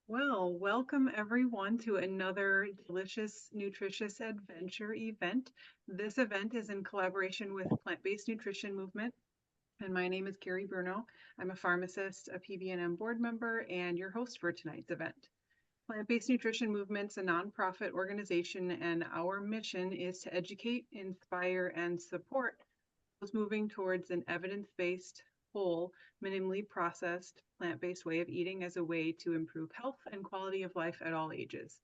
Well, welcome everyone to another Delicious Nutritious Adventure event. This event is in collaboration with Plant-Based Nutrition Movement, and my name is Carrie Bruno. I'm a pharmacist, a PBNM board member, and your host for tonight's event. Plant-Based Nutrition Movement's a nonprofit organization, and our mission is to educate, inspire, and support those moving towards an evidence-based, whole, minimally processed, plant-based way of eating as a way to improve health and quality of life at all ages.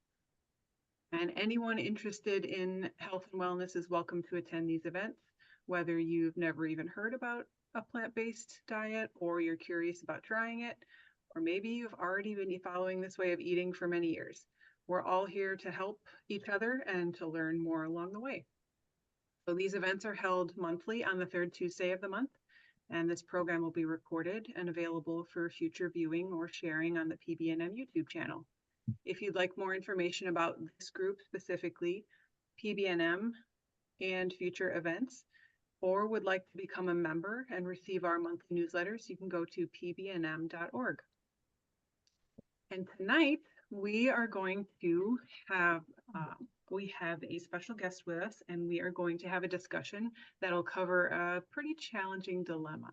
And anyone interested in health and wellness is welcome to attend these events, whether you've never even heard about a plant-based diet or you're curious about trying it, or maybe you've already been following this way of eating for many years. We're all here to help each other and to learn more along the way. So these events are held monthly on the third Tuesday of the month, and this program will be recorded and available for future viewing or sharing on the PBNM YouTube channel. If you'd like more information about this group specifically, PBNM, and future events, or would like to become a member and receive our monthly newsletters, you can go to pbnm.org. And tonight we are going to have we have a special guest with us, and we are going to have a discussion that'll cover a pretty challenging dilemma.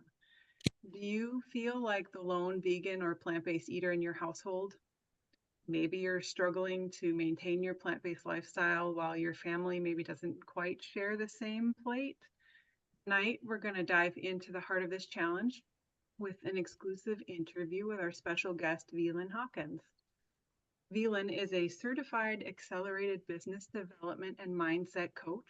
Do you feel like the lone vegan or plant-based eater in your household? Maybe you're struggling to maintain your plant-based lifestyle while your family maybe doesn't quite share the same plate. Tonight, we're going to dive into the heart of this challenge with an exclusive interview with our special guest, VLynn Hawkins. VLynn is a certified accelerated business development and mindset coach,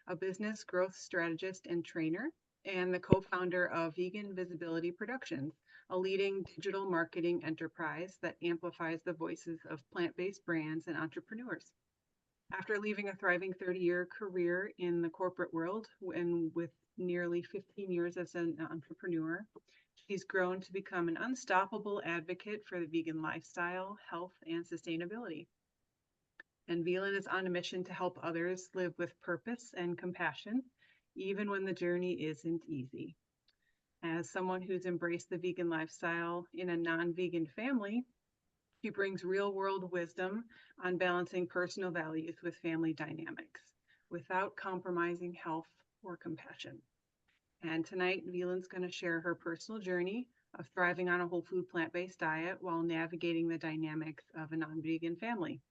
a business growth strategist and trainer, and the co-founder of Vegan Visibility Productions, a leading digital marketing enterprise that amplifies the voices of plant-based brands and entrepreneurs. After leaving a thriving 30-year career in the corporate world and with nearly 15 years as an entrepreneur, she's grown to become an unstoppable advocate for the vegan lifestyle, health, and sustainability. And VLynn is on a mission to help others live with purpose and compassion, even when the journey isn't easy. As someone who's embraced the vegan lifestyle in a non-vegan family, she brings real-world wisdom on balancing personal values with family dynamics without compromising health or compassion. And tonight, VLynn's going to share her personal journey of thriving on a whole food plant-based diet while navigating the dynamics of a non-vegan family.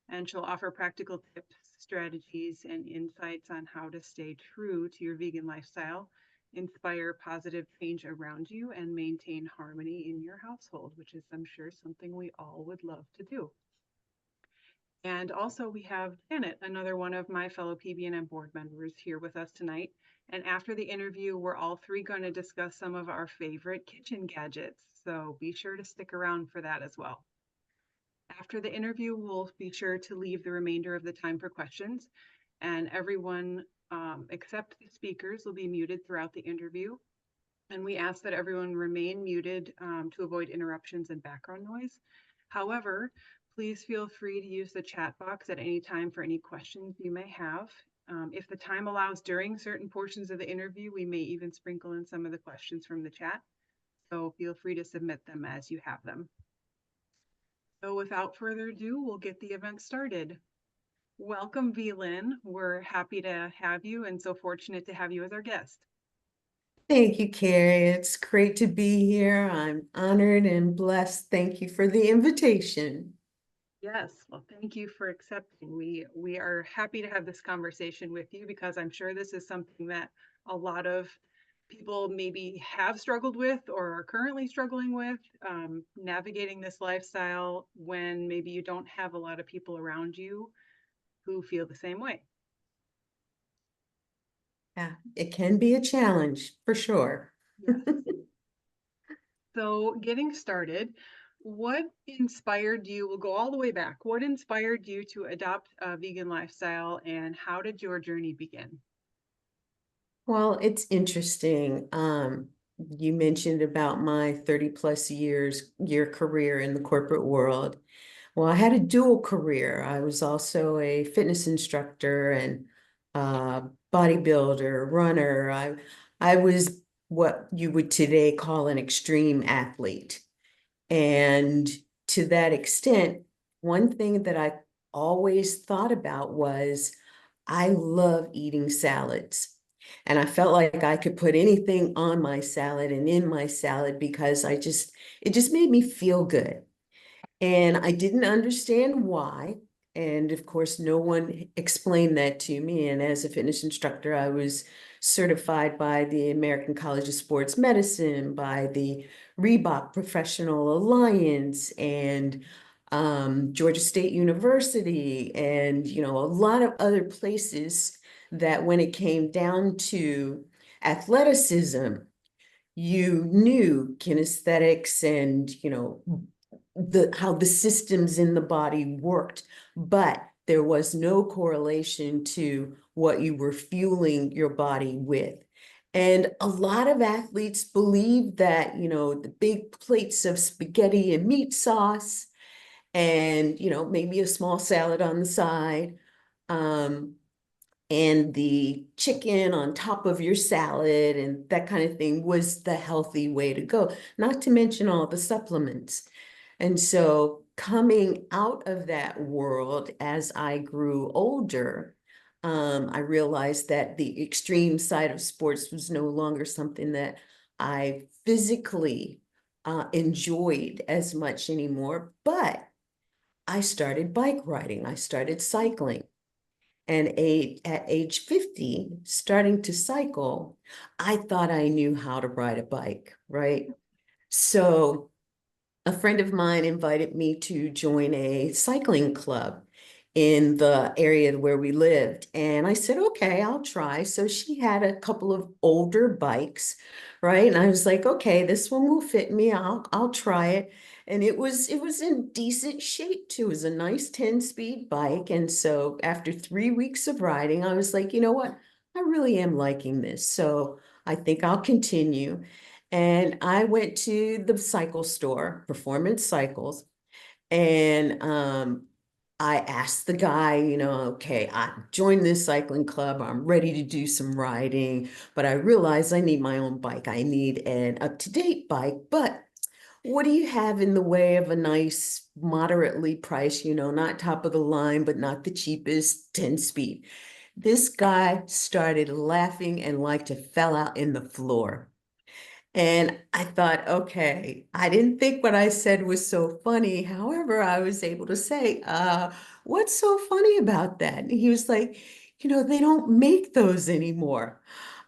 And she'll offer practical tips, strategies, and insights on how to stay true to your vegan lifestyle, inspire positive change around you, and maintain harmony in your household, which is, I'm sure, something we all would love to do. And also we have Janet, another one of my fellow PBNM board members here with us tonight. And after the interview, we're all three going to discuss some of our favorite kitchen gadgets. So be sure to stick around for that as well. After the interview, we'll be sure to leave the remainder of the time for questions. And everyone except the speakers will be muted throughout the interview. And we ask that everyone remain muted to avoid interruptions and background noise. However, please feel free to use the chat box at any time for any questions you may have. If the time allows during certain portions of the interview, we may even sprinkle in some of the questions from the chat. So feel free to submit them as you have them. So without further ado, we'll get the event started. Welcome, VLynn. We're happy to have you and so fortunate to have you as our guest. Thank you, Carrie. It's great to be here. I'm honored and blessed. Thank you for the invitation. Yes, well, thank you for accepting. We are happy to have this conversation with you because I'm sure this is something that a lot of people maybe have struggled with or are currently struggling with, navigating this lifestyle when maybe you don't have a lot of people around you who feel the same way. Yeah, it can be a challenge for sure. Yes. So getting started, what inspired you? We'll go all the way back. What inspired you to adopt a vegan lifestyle and how did your journey begin? Well, it's interesting. You mentioned about my 30 plus year career in the corporate world. Well, I had a dual career. I was also a fitness instructor and bodybuilder, runner. I was what you would today call an extreme athlete. And to that extent, one thing that I always thought about was I love eating salads. And I felt like I could put anything on my salad and in my salad because it just made me feel good. And I didn't understand why. And of course, no one explained that to me. And as a fitness instructor, I was certified by the American College of Sports Medicine, by the Reebok Professional Alliance, and Georgia State University, and a lot of other places that when it came down to athleticism, you knew kinesthetics and how the systems in the body worked, but there was no correlation to what you were fueling your body with. And a lot of athletes believe that, the big plates of spaghetti and meat sauce and, maybe a small salad on the side, um, and the chicken on top of your salad and that kind of thing was the healthy way to go, not to mention all the supplements. And so coming out of that world as I grew older, I realized that the extreme side of sports was no longer something that I physically enjoyed as much anymore. But I started bike riding, I started cycling. And at age 50, starting to cycle, I thought I knew how to ride a bike, right? So a friend of mine invited me to join a cycling club in the area where we lived. And I said, okay, I'll try. So she had a couple of older bikes, right? And I was like, okay, this one will fit me. I'll try it. And it was in decent shape too. It was a nice 10-speed bike. And so after 3 weeks of riding, I was like, you know what? I really am liking this. So I think I'll continue. And I went to the cycle store, Performance Cycles, and I asked the guy, okay, I joined this cycling club. I'm ready to do some riding, but I realize I need my own bike. I need an up-to-date bike, but what do you have in the way of a nice, moderately priced, not top of the line, but not the cheapest 10 speed? This guy started laughing and like to fell out in the floor. And I thought, okay, I didn't think what I said was so funny. However, I was able to say, what's so funny about that? And he was like, they don't make those anymore.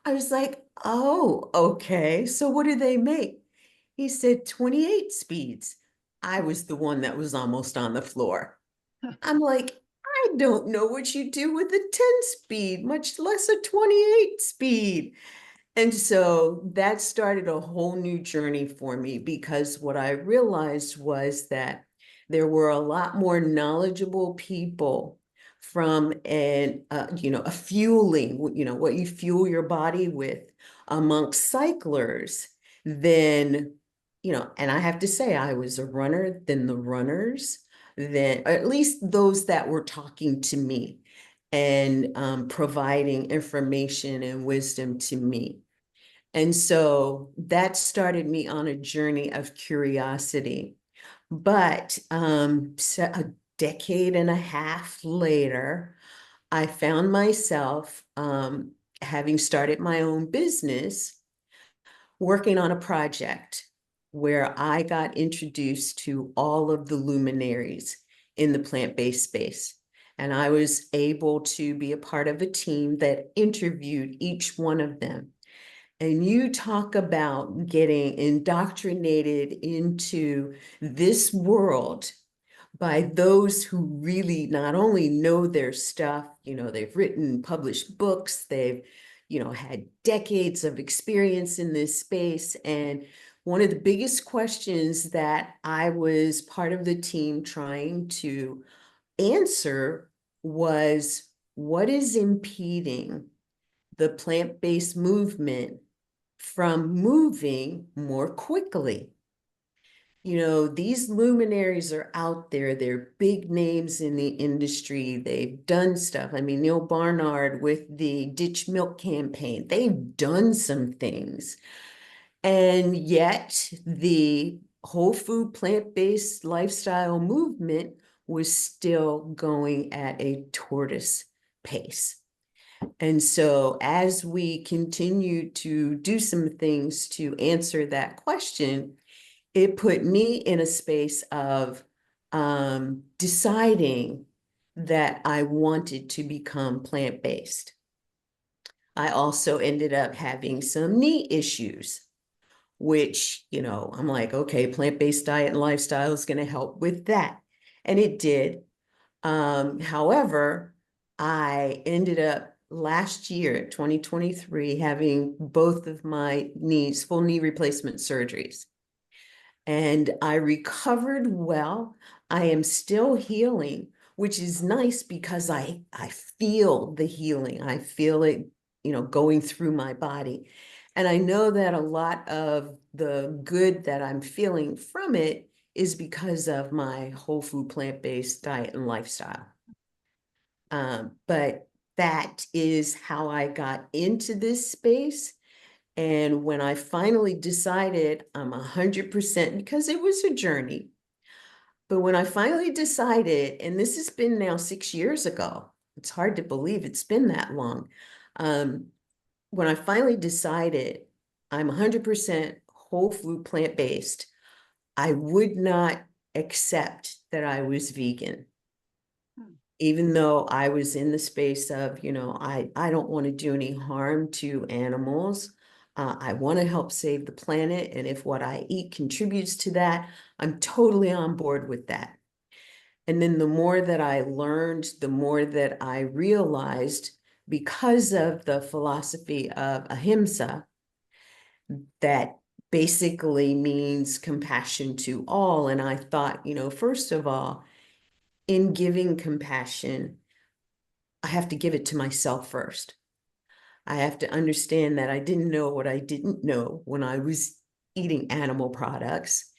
I was like, oh, okay. So what do they make? He said 28 speeds. I was the one that was almost on the floor. I'm like, I don't know what you do with a 10 speed, much less a 28 speed. And so that started a whole new journey for me because what I realized was that there were a lot more knowledgeable people from a fueling, what you fuel your body with amongst cyclers than, and I have to say I was a runner than the runners, than at least those that were talking to me and providing information and wisdom to me. And so that started me on a journey of curiosity. But so a decade and a half later, I found myself having started my own business, working on a project where I got introduced to all of the luminaries in the plant-based space. And I was able to be a part of a team that interviewed each one of them. And you talk about getting indoctrinated into this world by those who really not only know their stuff, they've written, published books, they've, had decades of experience in this space. And one of the biggest questions that I was part of the team trying to answer was, what is impeding the plant-based movement from moving more quickly? These luminaries are out there. They're big names in the industry. They've done stuff. I mean, Neil Barnard with the Ditch Milk campaign, they've done some things. And yet the whole food, plant-based lifestyle movement was still going at a tortoise pace. And so as we continue to do some things to answer that question, it put me in a space of deciding that I wanted to become plant-based. I also ended up having some knee issues, which, I'm like, okay, plant-based diet and lifestyle is going to help with that. And it did. However, I ended up last year, 2023, having both of my knees, full knee replacement surgeries. And I recovered well. I am still healing, which is nice because I feel the healing. I feel it, going through my body. And I know that a lot of the good that I'm feeling from it is because of my whole food plant-based diet and lifestyle. But that is how I got into this space. And when I finally decided I'm 100%, because it was a journey, but when I finally decided, and this has been now 6 years ago, it's hard to believe it's been that long. When I finally decided I'm 100% whole food plant-based, I would not accept that I was vegan. Even though I was in the space of, I don't want to do any harm to animals. I want to help save the planet. And if what I eat contributes to that, I'm totally on board with that. And then the more that I learned, the more that I realized, because of the philosophy of ahimsa, that basically means compassion to all. And I thought, first of all, in giving compassion, I have to give it to myself first. I have to understand that I didn't know what I didn't know when I was eating animal products.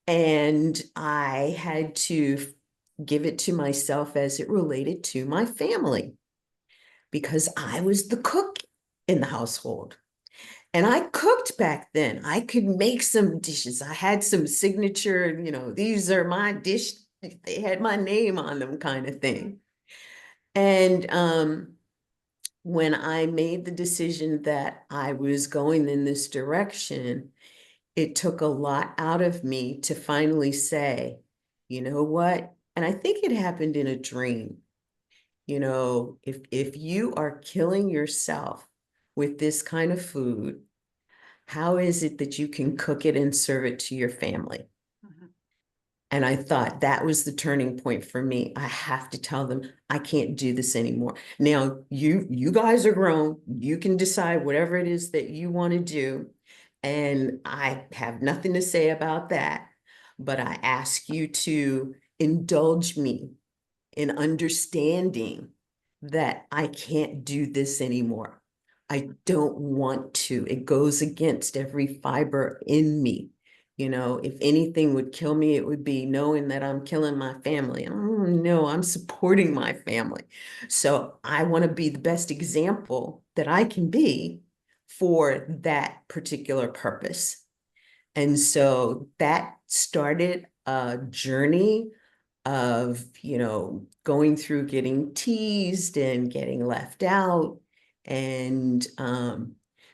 And I had to give it to myself as it related to my family, because I was the cook in the household. And I cooked back then. I could make some dishes. I had some signature, these are my dish. They had my name on them, kind of thing. And when I made the decision that I was going in this direction, it took a lot out of me to finally say, you know what? And I think it happened in a dream. If you are killing yourself with this kind of food, how is it that you can cook it and serve it to your family? Mhm. And I thought that was the turning point for me. I have to tell them I can't do this anymore. Now, you guys are grown. You can decide whatever it is that you want to do. And I have nothing to say about that. But I ask you to indulge me in understanding that I can't do this anymore. I don't want to. It goes against every fiber in me. If anything would kill me, it would be knowing that I'm killing my family. Oh, no, I'm supporting my family. So I want to be the best example that I can be for that particular purpose. And so that started a journey of, going through getting teased and getting left out, and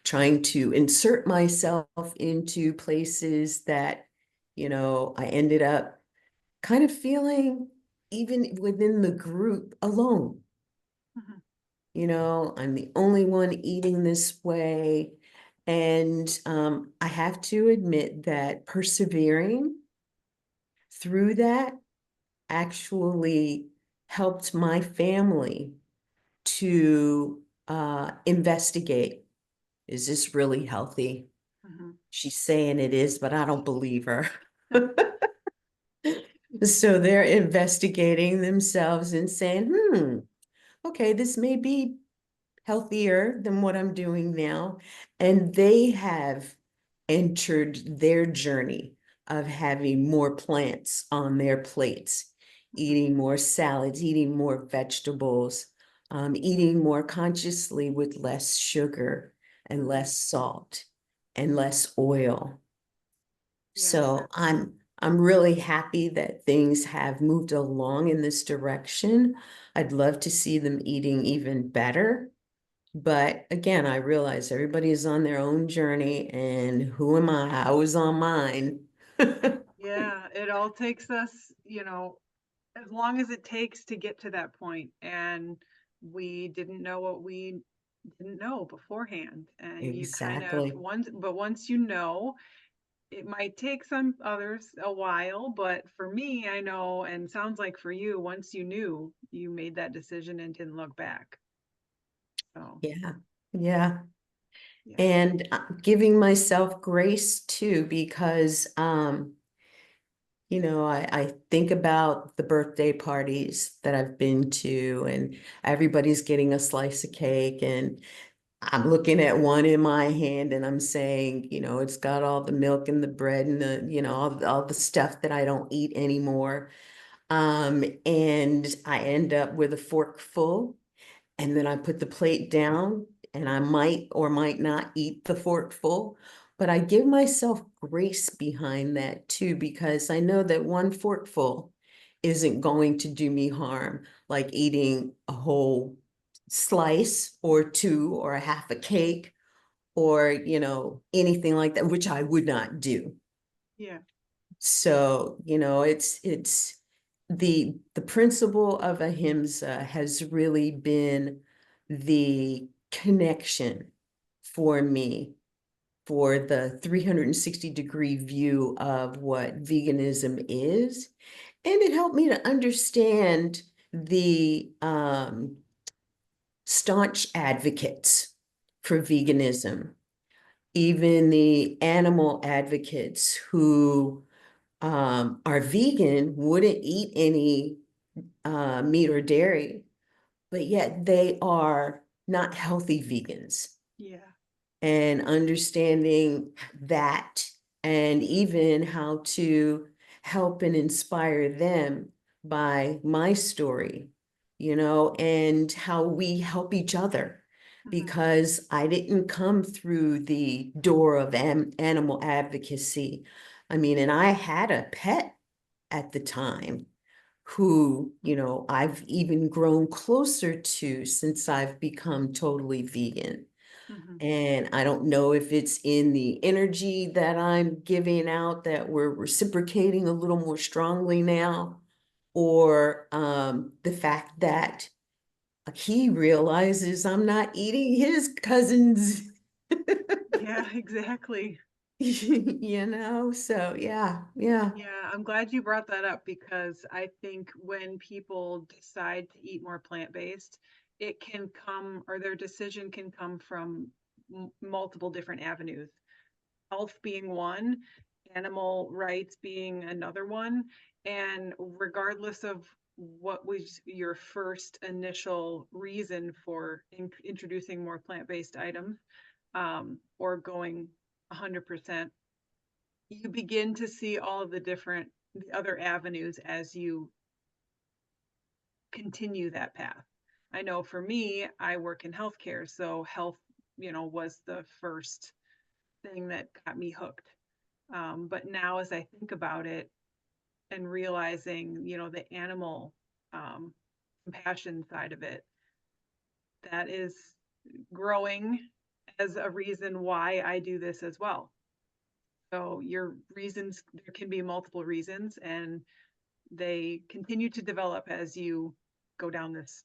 trying to insert myself into places that, I ended up kind of feeling, even within the group, alone. Mhm. I'm the only one eating this way. And I have to admit that persevering through that actually helped my family to investigate, is this really healthy? Mhm. She's saying it is, but I don't believe her. So they're investigating themselves and saying, okay, this may be healthier than what I'm doing now. And they have entered their journey of having more plants on their plates, eating more salads, eating more vegetables, eating more consciously with less sugar and less salt and less oil. Yeah. So I'm really happy that things have moved along in this direction. I'd love to see them eating even better. But again, I realize everybody is on their own journey, and who am I? I was on mine. Yeah, it all takes us, as long as it takes to get to that point. And we didn't know what we didn't know beforehand. And you kind of Exactly. once you know, it might take some others a while, but for me, I know, and sounds like for you, once you knew, you made that decision and didn't look back. So, Yeah. Yeah. yeah. And giving myself grace too, because I think about the birthday parties that I've been to, and everybody's getting a slice of cake, and I'm looking at one in my hand and I'm saying, it's got all the milk and the bread and all the stuff that I don't eat anymore. And I end up with a fork full, and then I put the plate down, and I might or might not eat the fork full, but I give myself grace behind that too, because I know that one forkful isn't going to do me harm, like eating a whole slice or two or a half a cake or, anything like that, which I would not do. Yeah. So, it's the principle of ahimsa has really been the connection for me for the 360-degree view of what veganism is. And it helped me to understand the staunch advocates for veganism, even the animal advocates who are vegan, wouldn't eat any meat or dairy, but yet they are not healthy vegans. Yeah. And understanding that, and even how to help and inspire them by my story, and how we help each other. Hmm. Because I didn't come through the door of animal advocacy. I mean, and I had a pet at the time who, I've even grown closer to since I've become totally vegan. Hmm. And I don't know if it's in the energy that I'm giving out that we're reciprocating a little more strongly now, or the fact that he realizes I'm not eating his cousins. Yeah, exactly. So yeah, yeah. Yeah, I'm glad you brought that up because I think when people decide to eat more plant-based, it can come, or their decision can come from multiple different avenues. Health being one, animal rights being another one, and regardless of what was your first initial reason for introducing more plant-based items, or going 100%, you begin to see all of the other avenues as you continue that path. I know for me, I work in healthcare, so health, was the first thing that got me hooked. But now, as I think about it and realizing, the animal um, compassion side of it, that is growing as a reason why I do this as well. So your reasons, there can be multiple reasons, and they continue to develop as you go down this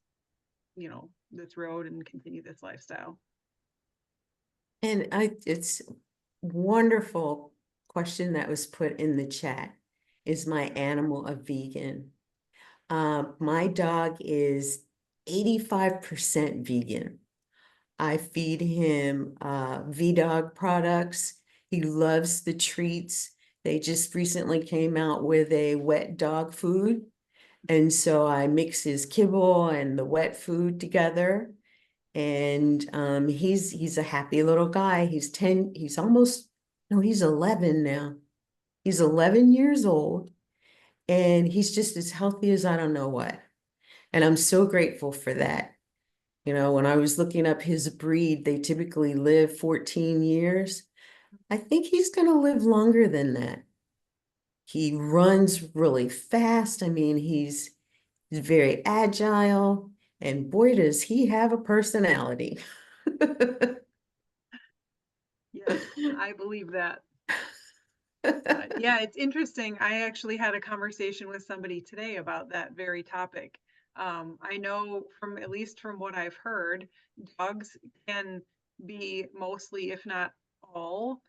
road and continue this lifestyle. And it's wonderful question that was put in the chat. Is my animal a vegan? My dog is 85% vegan. I feed him V-Dog products. He loves the treats. They just recently came out with a wet dog food. And so I mix his kibble and the wet food together. And he's a happy little guy. He's 10, he's almost, no, he's 11 now. He's 11 years old, and he's just as healthy as I don't know what. And I'm so grateful for that. When I was looking up his breed, they typically live 14 years. I think he's going to live longer than that. He runs really fast. I mean, he's very agile, and boy, does he have a personality. Yes, I believe that. Yeah, it's interesting. I actually had a conversation with somebody today about that very topic. I know from, at least from what I've heard, dogs can be mostly, if not all,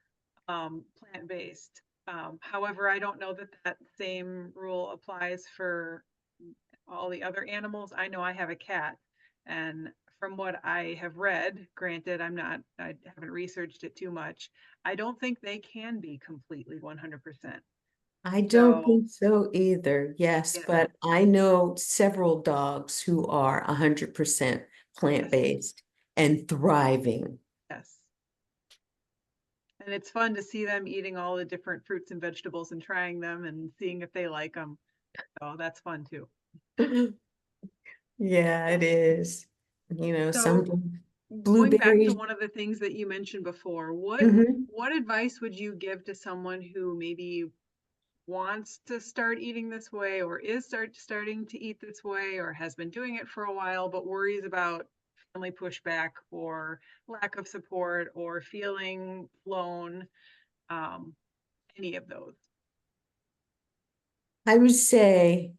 plant-based. However, I don't know that that same rule applies for all the other animals. I know I have a cat, and from what I have read, granted, I haven't researched it too much. I don't think they can be completely 100%. I don't So, think so either. Yes, yeah, but I know several dogs who are 100% yes, plant-based and thriving. yes. And it's fun to see them eating all the different fruits and vegetables and trying them and seeing if they like them. So that's fun too. Yeah, it is. You know, some So going back to blueberries. one of the things that you mentioned before, Mhm. what advice would you give to someone who maybe wants to start eating this way, or is starting to eat this way, or has been doing it for a while but worries about family pushback or lack of support or feeling alone, um, any of those? I would say,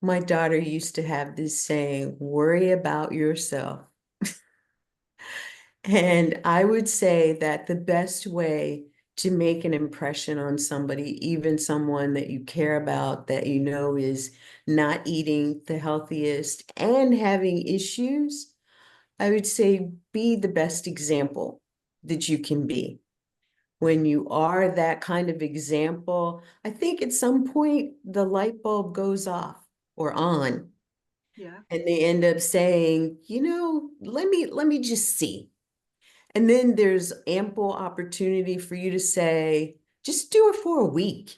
my daughter used to have this saying, worry about yourself. And I would say that the best way to make an impression on somebody, even someone that you care about, that you know is not eating the healthiest and having issues, I would say be the best example that you can be. When you are that kind of example, I think at some point the light bulb goes off or on, Yeah. and they end up saying, let me just see. And then there's ample opportunity for you to say, just do it for a week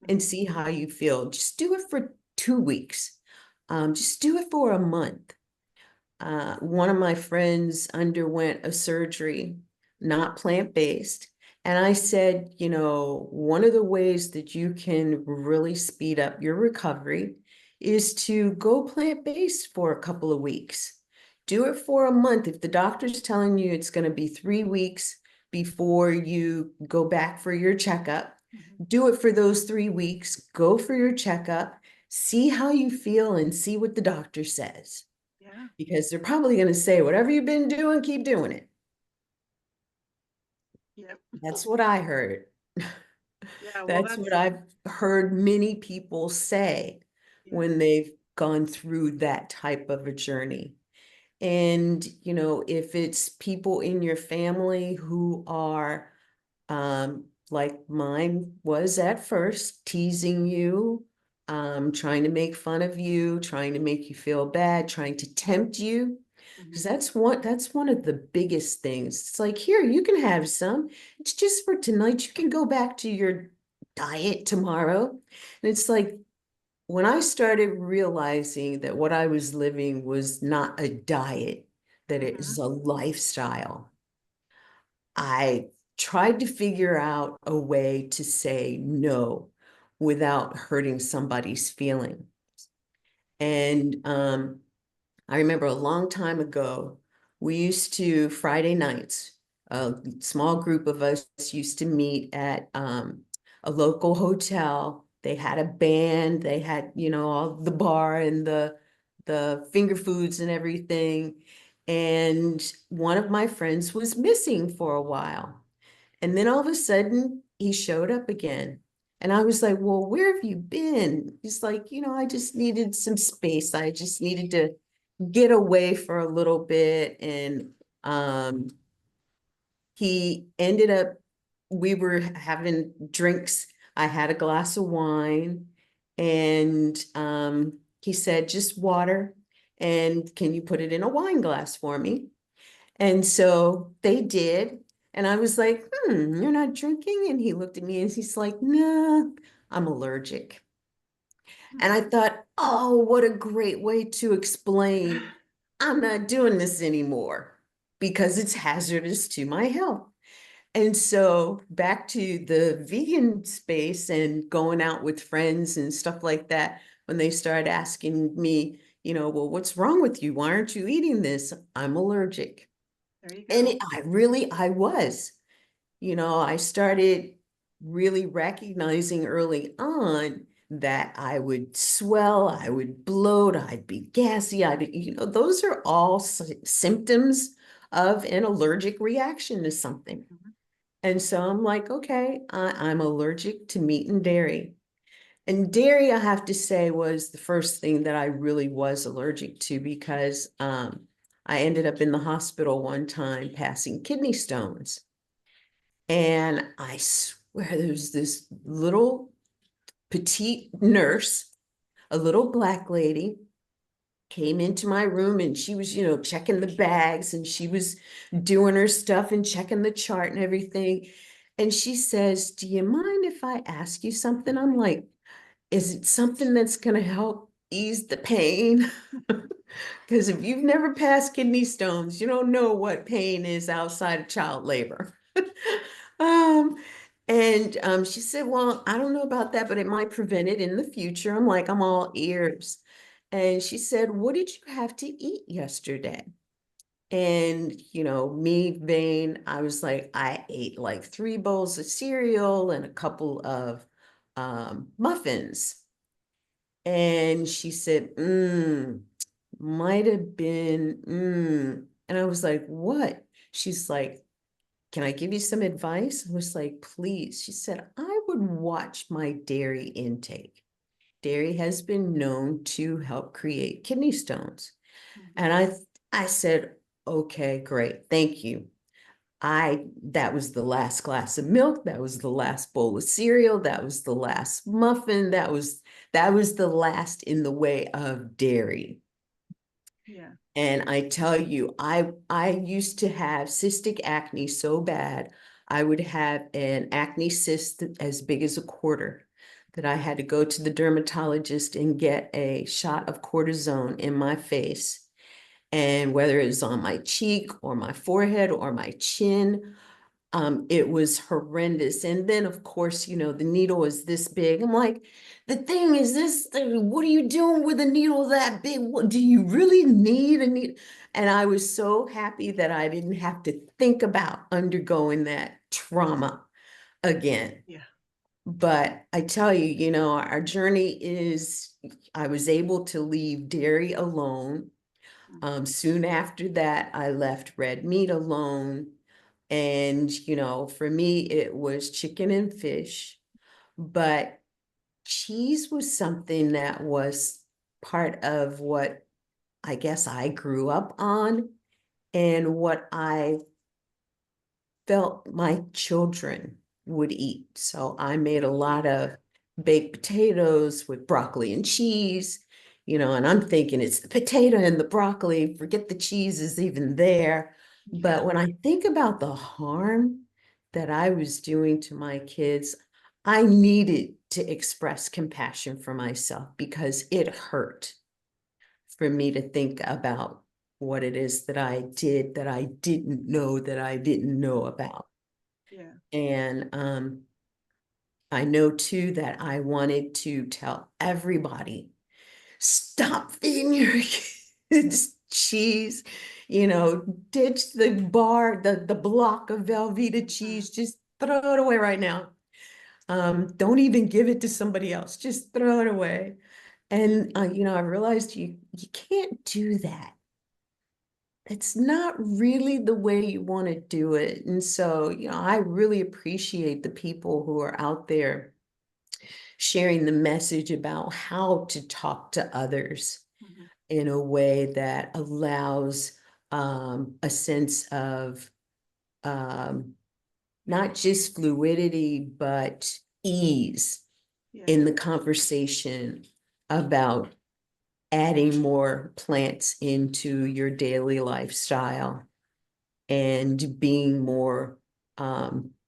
and Mhm. see how you feel. Just do it for 2 weeks. Just do it for a month. One of my friends underwent a surgery, not plant-based. And I said, one of the ways that you can really speed up your recovery is to go plant-based for a couple of weeks. Do it for a month. If the doctor's telling you it's going to be 3 weeks before you go back for your checkup, Mhm. do it for those 3 weeks. Go for your checkup, see how you feel, and see what the doctor says, Yeah. because they're probably going to say, whatever you've been doing, keep doing it. Yep. That's what I heard. Yeah. Well, That's what that's, I've heard many people say yeah. when they've gone through that type of a journey. And, if it's people in your family who are, like mine was at first, teasing you, trying to make fun of you, trying to make you feel bad, trying to tempt you. Because Mhm. that's one of the biggest things. It's like, here, you can have some. It's just for tonight. You can go back to your diet tomorrow. And it's like, when I started realizing that what I was living was not a diet, that it is Mhm. a lifestyle, I tried to figure out a way to say no without hurting somebody's feeling. And I remember a long time ago, we used to, Friday nights, a small group of us used to meet at a local hotel. They had a band, they had, all the bar and the finger foods and everything. And one of my friends was missing for a while. And then all of a sudden, he showed up again. And I was like, well, where have you been? He's like, I just needed some space. I just needed to get away for a little bit. And um, he ended up, we were having drinks. I had a glass of wine, and he said, just water. And can you put it in a wine glass for me? And so they did. And I was like, you're not drinking? And he looked at me and he's like, nah, I'm allergic. And Hmm. I thought, oh, what a great way to explain I'm not doing this anymore because it's hazardous to my health. And so back to the vegan space and going out with friends and stuff like that, when they started asking me, well, what's wrong with you? Why aren't you eating this? I'm allergic. There you And go. I was. I started really recognizing early on that I would swell, I would bloat, I'd be gassy, those are all symptoms of an allergic reaction to something. Mhm. And so I'm like, okay, I'm allergic to meat and dairy. And dairy, I have to say, was the first thing that I really was allergic to because I ended up in the hospital one time passing kidney stones. And I swear there was this little petite nurse, a little Black lady, came into my room and she was, checking the bags and she was doing her stuff and checking the chart and everything. And she says, "Do you mind if I ask you something?" I'm like, "Is it something that's going to help ease the pain?" Because if you've never passed kidney stones, you don't know what pain is outside of child labor. Um, and she said, "Well, I don't know about that, but it might prevent it in the future." I'm like, I'm all ears. And she said, "What did you have to eat yesterday?" And, me, vain, I was like, I ate like 3 bowls of cereal and a couple of muffins. And she said, might have been. And I was like, "What?" She's like, "Can I give you some advice?" I was like, "Please." She said, "I would watch my dairy intake. Dairy has been known to help create kidney stones." Mhm. And I said, "Okay, great. Thank you." That was the last glass of milk. That was the last bowl of cereal. That was the last muffin. That was the last in the way of dairy. Yeah. And I tell you, I used to have cystic acne so bad, I would have an acne cyst as big as a quarter that I had to go to the dermatologist and get a shot of cortisone in my face. And whether it was on my cheek or my forehead or my chin, it was horrendous. And then, of course, the needle was this big. I'm like, the thing is this, what are you doing with a needle that big? What, do you really need a needle? And I was so happy that I didn't have to think about undergoing that trauma again. Yeah. But I tell you, our journey is, I was able to leave dairy alone. Mhm. Soon after that, I left red meat alone. And, for me, it was chicken and fish, but cheese was something that was part of what I guess I grew up on and what I felt my children would eat. So I made a lot of baked potatoes with broccoli and cheese, and I'm thinking it's the potato and the broccoli, forget the cheese is even there. Yeah. But when I think about the harm that I was doing to my kids, I needed to express compassion for myself because it hurt for me to think about what it is that I did that I didn't know that I didn't know about. Yeah. And I know too that I wanted to tell everybody, stop feeding your kids cheese, ditch the the block of Velveeta Mhm. cheese, just throw it away right now. Don't even give it to somebody else, just throw it away. And I realized you can't do that. It's not really the way you want to do it. And so, I really appreciate the people who are out there sharing the message about how to talk to others Mhm. in a way that allows a sense of um, not just fluidity, but ease Yeah. in the conversation about adding more plants into your daily lifestyle and being more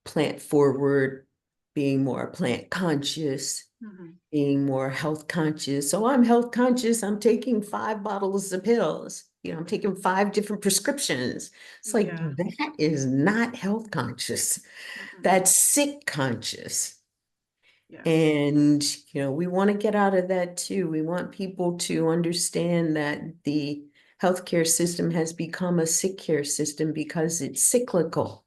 plant forward, being more plant conscious, Mhm. being more health conscious. So I'm health conscious. I'm taking 5 bottles of pills. I'm taking 5 different prescriptions. It's like, Yeah. that is not health conscious. Mm-mm. That's sick conscious. Yeah. And, we want to get out of that too. We want people to understand that the healthcare system has become a sick care system because it's cyclical.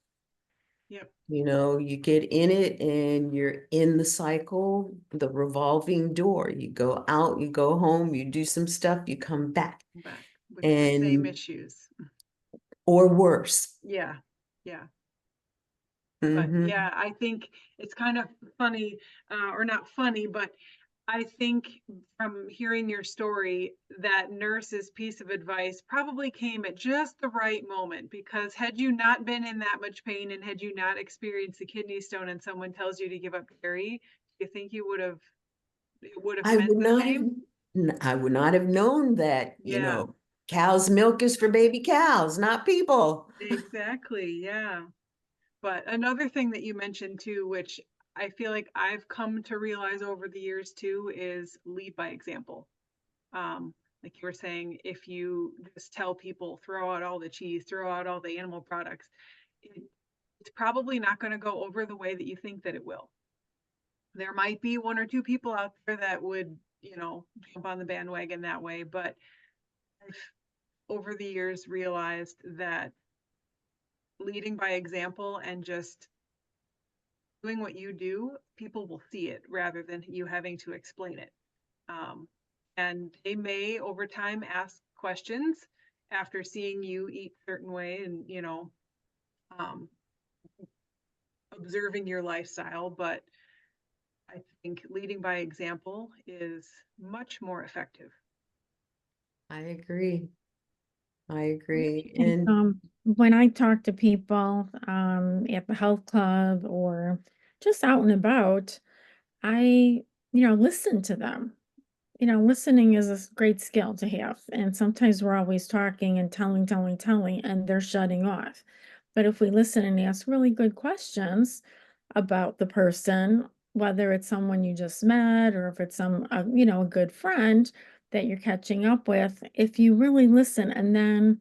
Yep. You get in it and you're in the cycle, the revolving door. You go out, you go home, you do some stuff, you come back, Back with the same and issues. or worse. Yeah. Yeah. But Hmm. yeah, I think it's kind of funny, or not funny, but I think from hearing your story, that nurse's piece of advice probably came at just the right moment, because had you not been in that much pain and had you not experienced the kidney stone and someone tells you to give up dairy, do you think it would have I meant would the not have, same? I would not have known that, Yeah, cow's milk is for baby cows, not people. exactly. Yeah. But another thing that you mentioned too, which I feel like I've come to realize over the years too, is lead by example. Like you were saying, if you just tell people, throw out all the cheese, throw out all the animal products, it, it's probably not going to go over the way that you think that it will. There might be one or two people out there that would, jump on the bandwagon that way, but I've over the years realized that leading by example and just doing what you do, people will see it rather than you having to explain it. Um, and they may over time ask questions after seeing you eat certain way and, um, observing your lifestyle. But I think leading by example is much more effective. I agree. I agree. And And when I talk to people at the health club or just out and about, I, listen to them. Listening is a great skill to have. And sometimes we're always talking and telling, and they're shutting off. But if we listen and ask really good questions about the person, whether it's someone you just met or if it's a good friend that you're catching up with, if you really listen and then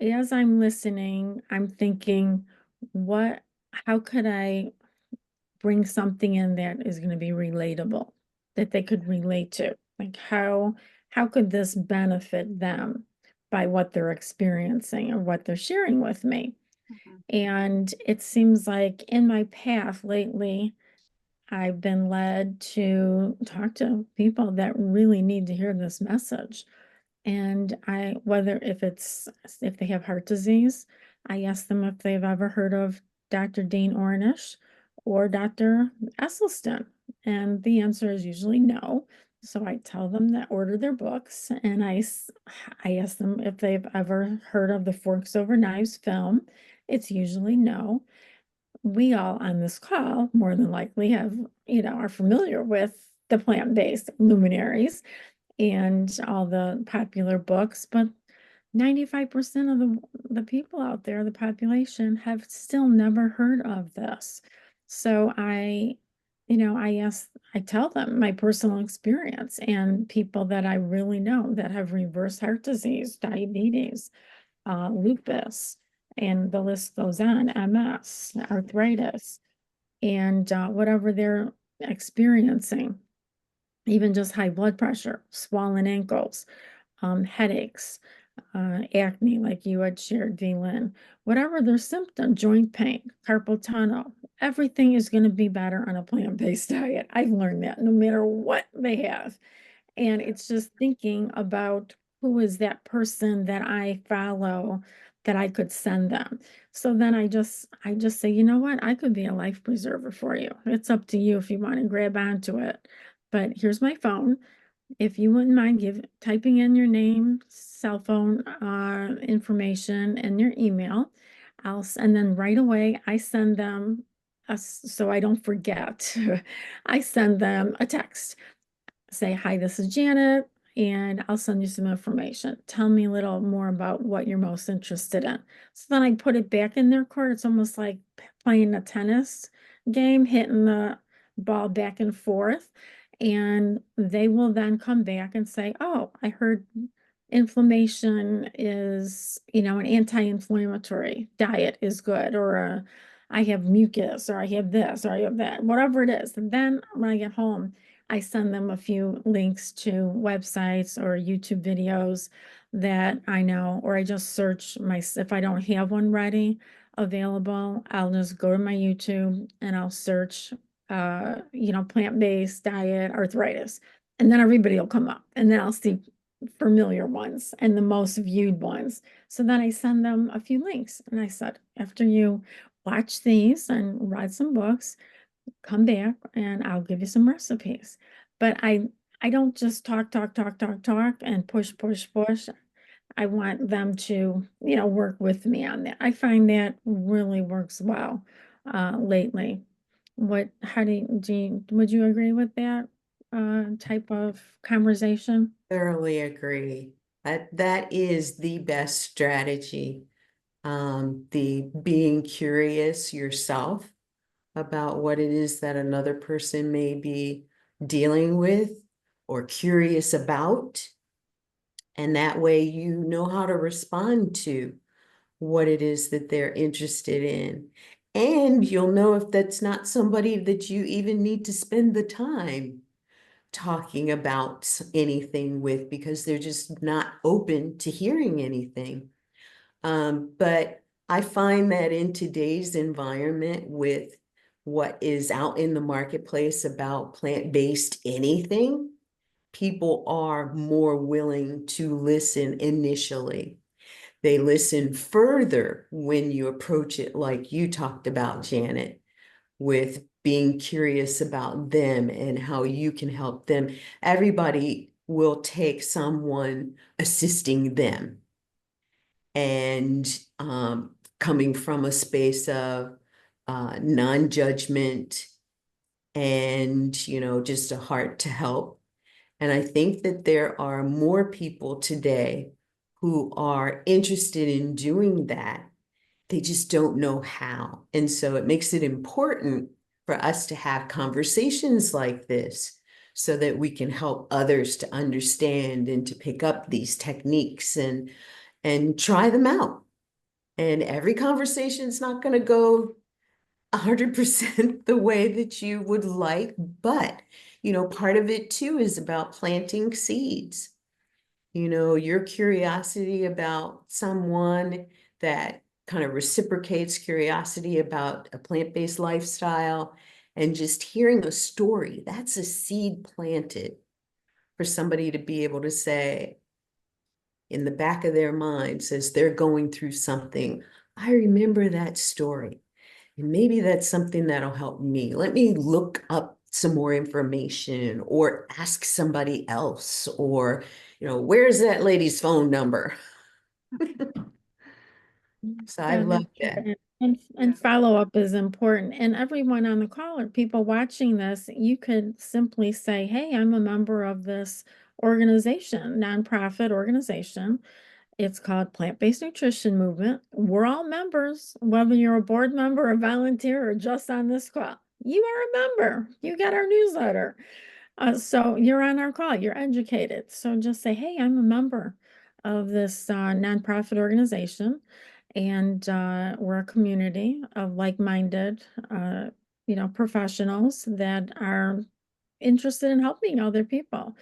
as I'm listening, I'm thinking, what, how could I bring something in that is going to be relatable, that they could relate to? Like how could this benefit them by what they're experiencing or what they're sharing with me? Mhm. And it seems like in my path lately, I've been led to talk to people that really need to hear this message. And whether if they have heart disease, I ask them if they've ever heard of Dr. Dean Ornish or Dr. Esselstyn. And the answer is usually no. So I tell them that order their books and I ask them if they've ever heard of the Forks Over Knives film. It's usually no. We all on this call more than likely are familiar with the plant-based luminaries and all the popular books, but 95% of the people out there, the population, have still never heard of this. So I tell them my personal experience and people that I really know that have reverse heart disease, diabetes, lupus, and the list goes on, MS, arthritis, and whatever they're experiencing, even just high blood pressure, swollen ankles, headaches, acne, like you had shared, VLynn, whatever their symptom, joint pain, carpal tunnel, everything is going to be better on a plant-based diet. I've learned that no matter what they have. And it's just thinking about who is that person that I follow that I could send them. So then I just say, you know what? I could be a life preserver for you. It's up to you if you want to grab onto it. But here's my phone. If you wouldn't mind typing in your name, cell phone information, and your email, and then right away I send them, so I don't forget, I send them a text. Say, hi, this is Janet, and I'll send you some information. Tell me a little more about what you're most interested in. So then I put it back in their court. It's almost like playing a tennis game, hitting the ball back and forth. And they will then come back and say, oh, I heard inflammation is, you know, an anti-inflammatory diet is good, or I have mucus, or I have this, or I have that, whatever it is. And then when I get home, I send them a few links to websites or YouTube videos that I know, or I just search if I don't have one ready available, I'll just go to my YouTube and I'll search, you know, plant-based diet, arthritis, and then everybody will come up, and then I'll see familiar ones and the most viewed ones. So then I send them a few links, and I said, after you watch these and read some books, come back and I'll give you some recipes. But I don't just talk and push. I want them to, you know, work with me on that. I find that really works well lately. Would you agree with that type of conversation? Thoroughly agree. That is the best strategy. The being curious yourself about what it is that another person may be dealing with or curious about. And that way you know how to respond to what it is that they're interested in. And you'll know if that's not somebody that you even need to spend the time talking about anything with, because they're just not open to hearing anything. But I find that in today's environment, with what is out in the marketplace about plant-based anything, people are more willing to listen initially. They listen further when you approach it like you talked about, Janet, with being curious about them and how you can help them. Everybody will take someone assisting them, and coming from a space of non-judgment and, you know, just a heart to help. And I think that there are more people today who are interested in doing that. They just don't know how. And so it makes it important for us to have conversations like this so that we can help others to understand and to pick up these techniques and try them out. And every conversation is not going to go 100% the way that you would like, but, you know, part of it too is about planting seeds. You know, your curiosity about someone that kind of reciprocates curiosity about a plant-based lifestyle, and just hearing a story, that's a seed planted for somebody to be able to say in the back of their minds as they're going through something, I remember that story. And maybe that's something that'll help me. Let me look up some more information or ask somebody else, or, you know, where's that lady's phone number? So I Yeah, love that's that. important. Yeah. And follow-up is important. And everyone on the call, or people watching this, you could simply say, hey, I'm a member of this organization, nonprofit organization. It's called Plant-Based Nutrition Movement. We're all members, whether you're a board member, a volunteer, or just on this call. You are a member. You get our newsletter. So you're on our call. You're educated. So just say, hey, I'm a member of this nonprofit organization, and we're a community of like-minded, you know, professionals that are interested in helping other people.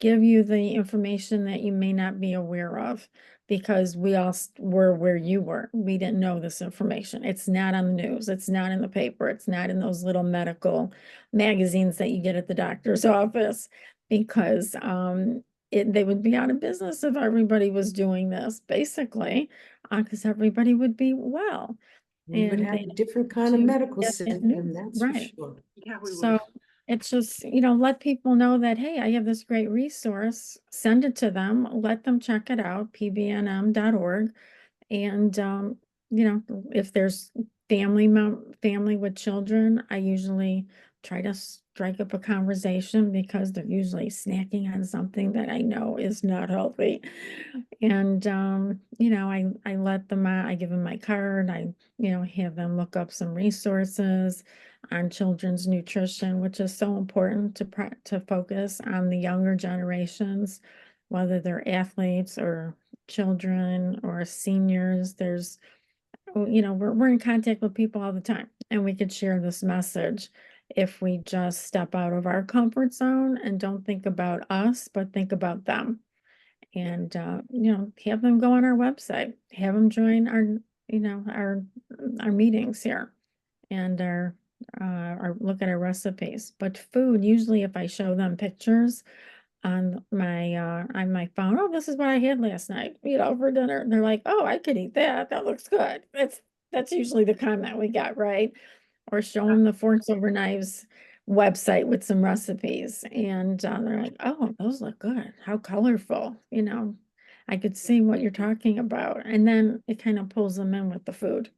Give you the information that you may not be aware of, because we all were where you were. We didn't know this information. It's not on the news. It's not in the paper. It's not in those little medical magazines that you get at the doctor's office, because they would be out of business if everybody was doing this, basically, because everybody would be well. We would And have they a different kind of to medical get that news. system, that's for Right. sure. Yeah, we would. So it's just, you know, let people know that, hey, I have this great resource, send it to them, let them check it out, pbnm.org. And, you know, if there's family with children, I usually try to strike up a conversation, because they're usually snacking on something that I know is not healthy. And, you know, I let them out, I give them my card, you know, have them look up some resources on children's nutrition, which is so important to focus on the younger generations, whether they're athletes or children or seniors. There's, we're in contact with people all the time, and we could share this message if we just step out of our comfort zone and don't think about us, but think about them. And, have them go on our website, have them join our meetings here and look at our recipes. But food, usually if I show them pictures on my phone, oh, this is what I had last night, for dinner. And they're like, oh, I could eat that. That looks good. That's usually the comment we get, right? Or show them the Forks Over Knives website with some recipes. And they're like, oh, those look good. How colorful, I could see what you're talking about. And then it kind of pulls them in with the food.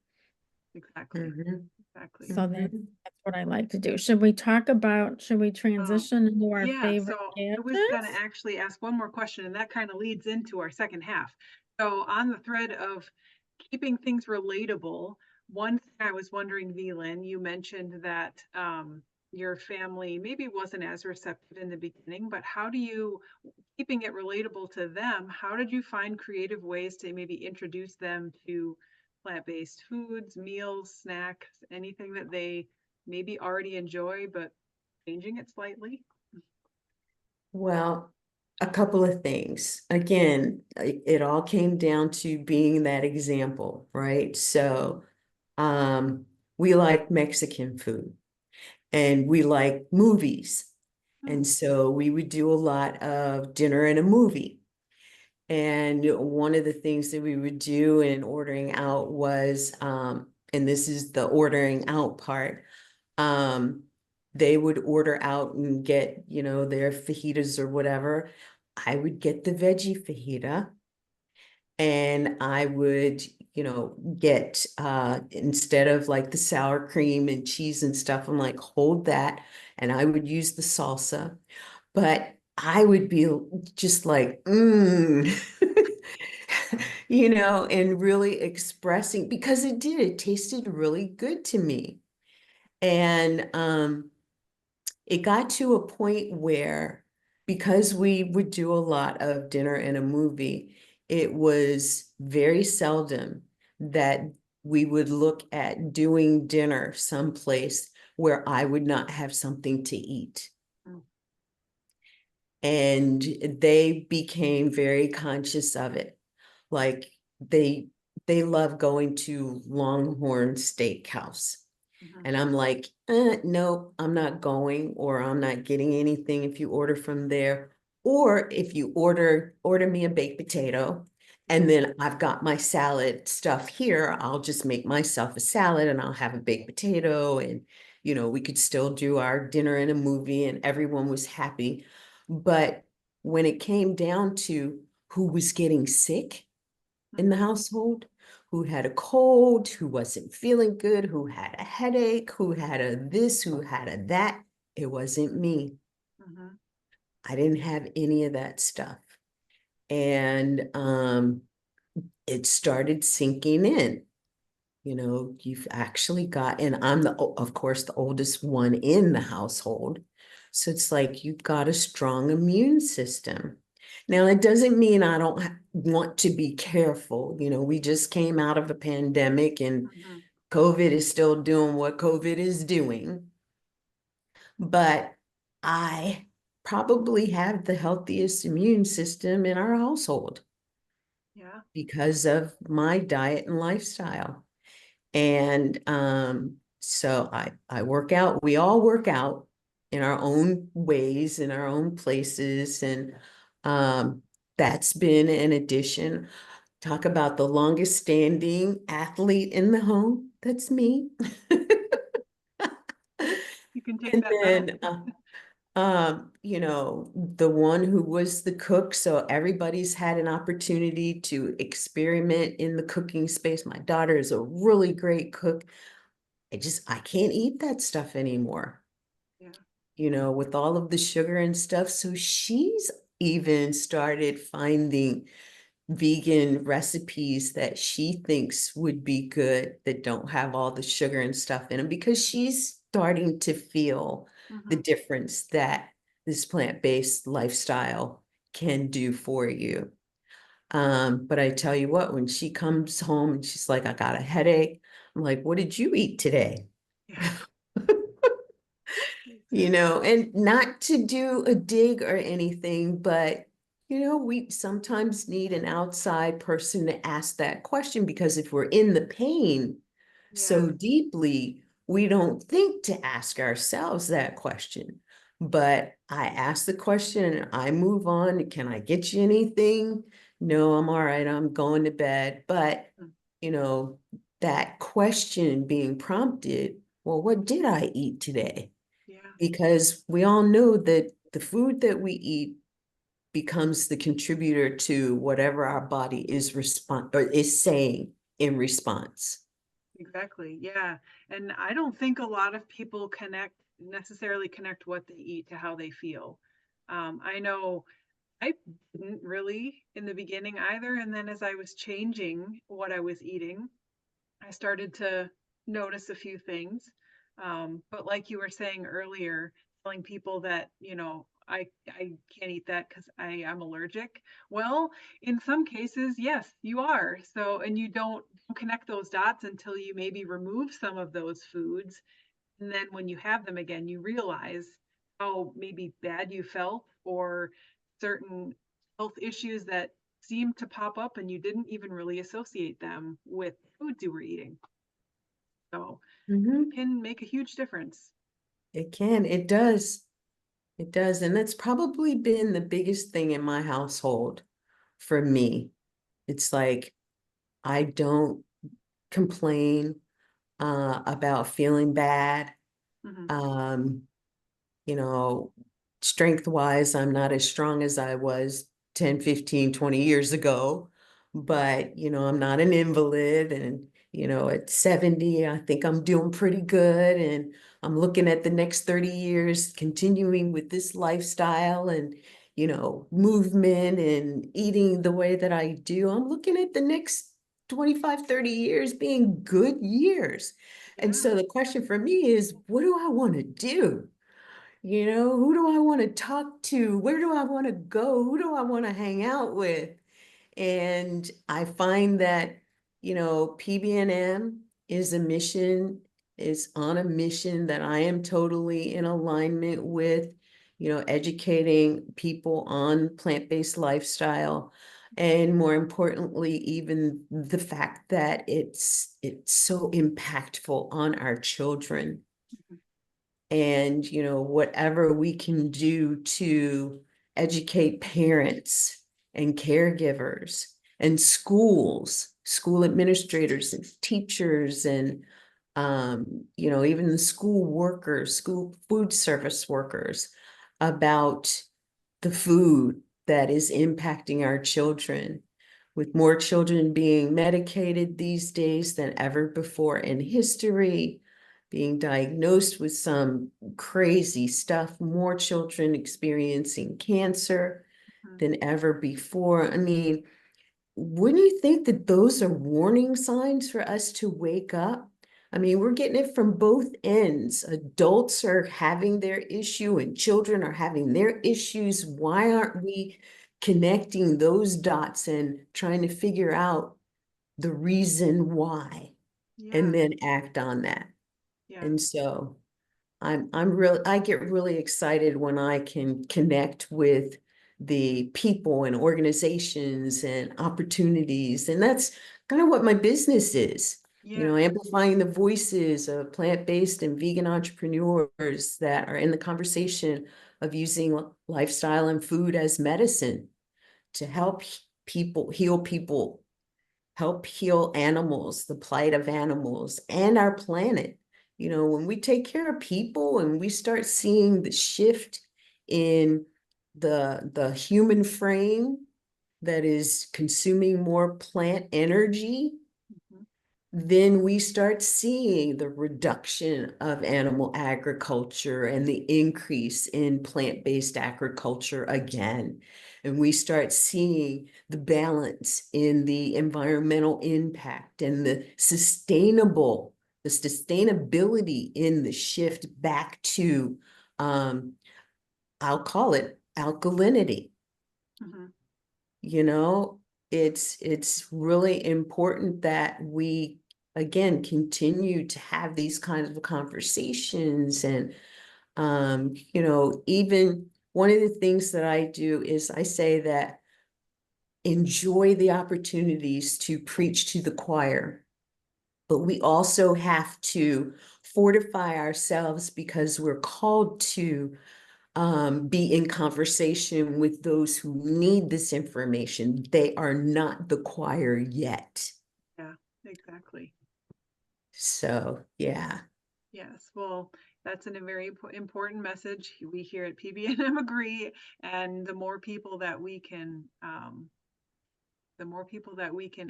Exactly. Mhm. Exactly. So that's what I like to do. Should we transition into our Yeah, favorite so I was gonna gadgets? actually ask one more question, and that kind of leads into our second half. So on the thread of keeping things relatable, one thing I was wondering, VLynn, you mentioned that your family maybe wasn't as receptive in the beginning, but how do you, keeping it relatable to them, how did you find creative ways to maybe introduce them to plant-based foods, meals, snacks, anything that they maybe already enjoy, but changing it slightly? Well, a couple of things. Again, it all came down to being that example, right? So, we like Mexican food and we like movies. Hmm. And so we would do a lot of dinner and a movie. And one of the things that we would do in ordering out was, and this is the ordering out part, um, they would order out and get, their fajitas or whatever. I would get the veggie fajita and I would, get, instead of like the sour cream and cheese and stuff, I'm like, hold that. And I would use the salsa, but I would be just like, and really expressing because it tasted really good to me. And it got to a point where, because we would do a lot of dinner and a movie, it was very seldom that we would look at doing dinner someplace where I would not have something to eat. Mm. And they became very conscious of it. Like they love going to Longhorn Steakhouse. Mhm. And I'm like, no, I'm not going, or I'm not getting anything if you order from there. Or if you order me a baked potato, and then I've got my salad stuff here, I'll just make myself a salad and I'll have a baked potato. And, we could still do our dinner and a movie and everyone was happy. But when it came down to who was getting sick in the Mhm. household, who had a cold, who wasn't feeling good, who had a headache, who had a this, who had a that. It wasn't me. Mhm. I didn't have any of that stuff. And it started sinking in. You've actually got, and I'm of course, the oldest one in the household. So it's like you've got a strong immune system. Now, it doesn't mean I don't want to be careful. We just came out of a pandemic and Mhm. COVID is still doing what COVID is doing. But I probably have the healthiest immune system in our household Yeah. because of my diet and lifestyle. And so I work out, we all work out in our own ways, in our own places. And that's been an addition. Talk about the longest standing athlete in the home. That's me. You can take And that medal. then the one who was the cook. So everybody's had an opportunity to experiment in the cooking space. My daughter is a really great cook. I can't eat that stuff anymore, Yeah. with all of the sugar and stuff. So she's even started finding vegan recipes that she thinks would be good that don't have all the sugar and stuff in them because she's starting to feel the Mhm. difference that this plant-based lifestyle can do for you. But I tell you what, when she comes home and she's like, I got a headache, I'm like, what did you eat today? Yeah. You know, and not to do a dig or anything, but you know, we sometimes need an outside person to ask that question, because if we're in the pain so Yeah. deeply, we don't think to ask ourselves that question. But I ask the question and I move on. Can I get you anything? No, I'm all right. I'm going to bed. But, Mm. you know, that question being prompted, well, what did I eat today? Yeah. Because we all know that the food that we eat becomes the contributor to whatever our body is saying in response. Exactly. Yeah. And I don't think a lot of people necessarily connect what they eat to how they feel. I know I didn't really in the beginning either. And then as I was changing what I was eating, I started to notice a few things. But like you were saying earlier, telling people that, I can't eat that because I am allergic. Well, in some cases, yes, you are. So, and you don't connect those dots until you maybe remove some of those foods. And then when you have them again, you realize how maybe bad you felt, or certain health issues that seemed to pop up and you didn't even really associate them with foods you were eating. So it Mhm. can make a huge difference. It can, it does. It does. And that's probably been the biggest thing in my household for me. It's like I don't complain about feeling bad. Hmm. Um, you know, strength wise, I'm not as strong as I was 10, 15, 20 years ago, but you know, I'm not an invalid. And you know, at 70, I think I'm doing pretty good, and I'm looking at the next 30 years continuing with this lifestyle and you know, movement and eating the way that I do. I'm looking at the next 25, 30 years being good years. And Yeah. so the question for me is, what do I want to do? You know, who do I want to talk to? Where do I want to go? Who do I want to hang out with? And I find that, you know, PBNM is on a mission that I am totally in alignment with, you know, educating people on plant-based lifestyle. And more importantly, even the fact that it's so impactful on our children. Mhm. And you know, whatever we can do to educate parents and caregivers and school administrators and teachers and you know, even the school workers, school food service workers, about the food that is impacting our children, with more children being medicated these days than ever before in history, being diagnosed with some crazy stuff, more children experiencing cancer Mhm. than ever before. I mean, wouldn't you think that those are warning signs for us to wake up? I mean, we're getting it from both ends. Adults are having their issue and children are having their issues. Why aren't we connecting those dots and trying to figure out the reason why and Yeah. then act on that? Yeah. And so I get really excited when I can connect with the people and organizations and opportunities. And that's kind of what my business is, you Yeah. know, amplifying the voices of plant-based and vegan entrepreneurs that are in the conversation of using lifestyle and food as medicine to help people, help heal animals, the plight of animals and our planet. You know, when we take care of people and we start seeing the shift in the human frame that is consuming more plant energy, Mhm. then we start seeing the reduction of animal agriculture and the increase in plant-based agriculture again. And we start seeing the balance in the environmental impact and the sustainability in the shift back to, I'll call it alkalinity. Mhm. You know, it's really important that we again continue to have these kinds of conversations. And you know, even one of the things that I do is I say that enjoy the opportunities to preach to the choir, but we also have to fortify ourselves because we're called to be in conversation with those who need this information. They are not the choir yet. Yeah, exactly. So, yeah. Yes, well, that's a very important message. We here at PBNM agree, and the more people that we can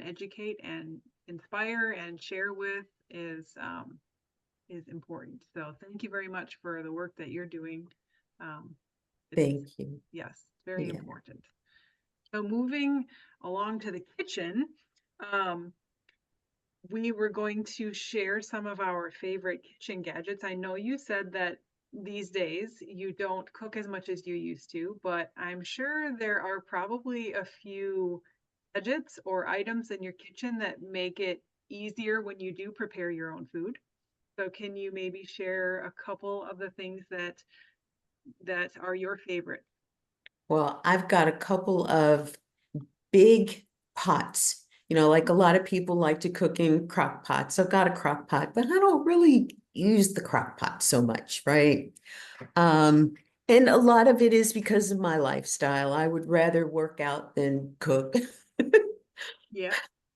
educate and inspire and share with is important. So thank you very much for the work that you're doing. Um, it's Thank you. yes, very Yeah. important. So moving along to the kitchen, um, we were going to share some of our favorite kitchen gadgets. I know you said that these days you don't cook as much as you used to, but I'm sure there are probably a few gadgets or items in your kitchen that make it easier when you do prepare your own food. So can you maybe share a couple of the things that are your favorite? Well, I've got a couple of big pots. You know, like a lot of people like to cook in crock pots. I've got a crock pot, but I don't really use the crock pot so much, right? Um, and a lot of it is because of my lifestyle. I would rather work out than cook. Yeah.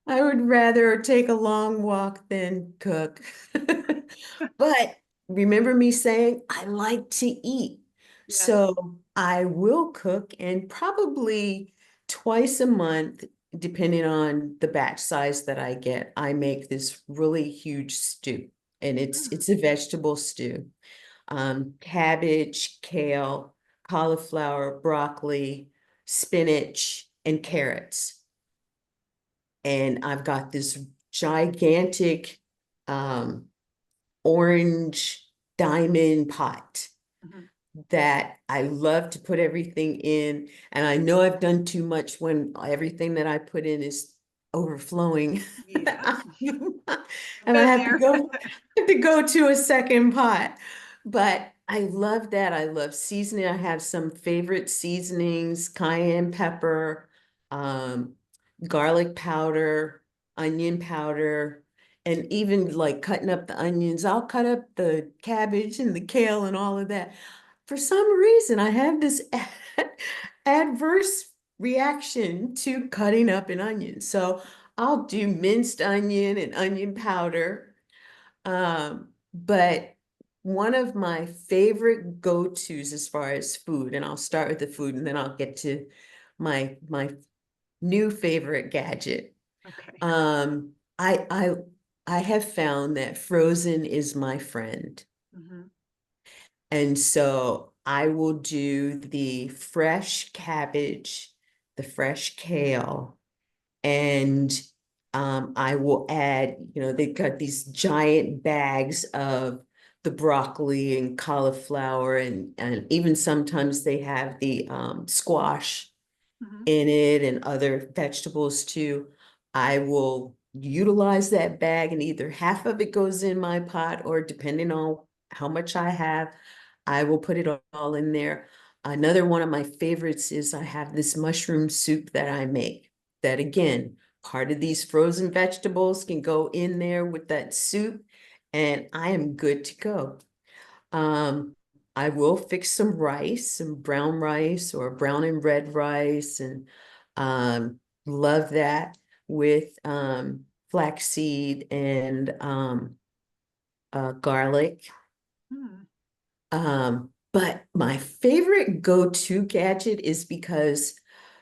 I would rather take a long walk than cook. But remember me saying I like to eat. Yes. So I will cook, and probably twice a month, depending on the batch size that I get, I make this really huge stew. And Mm, it's a vegetable stew. Cabbage, kale, cauliflower, broccoli, spinach, and carrots. And I've got this gigantic um, orange diamond pot mhm. that I love to put everything in. And I know I've done too much when everything that I put in is overflowing. Yes. And I Been have to there. go to a second pot. But I love that. I love seasoning. I have some favorite seasonings: cayenne pepper, um, garlic powder, onion powder, and even like cutting up the onions. I'll cut up the cabbage and the kale and all of that. For some reason, I have this adverse reaction to cutting up an onion. So I'll do minced onion and onion powder. But one of my favorite go-tos as far as food, and I'll start with the food and then I'll get to my new favorite gadget. Okay. Um, I I I have found that frozen is my friend. Mhm. And so I will do the fresh cabbage, the fresh kale, and I will add, you know, they've got these giant bags of the broccoli and cauliflower, and even sometimes they have the squash Mhm. in it and other vegetables too. I will utilize that bag, and either half of it goes in my pot, or depending on how much I have, I will put it all in there. Another one of my favorites is I have this mushroom soup that I make, that again, part of these frozen vegetables can go in there with that soup, and I am good to go. Um, I will fix some rice, some brown rice or brown and red rice, and love that with flaxseed and garlic. Mm. But my favorite go-to gadget is because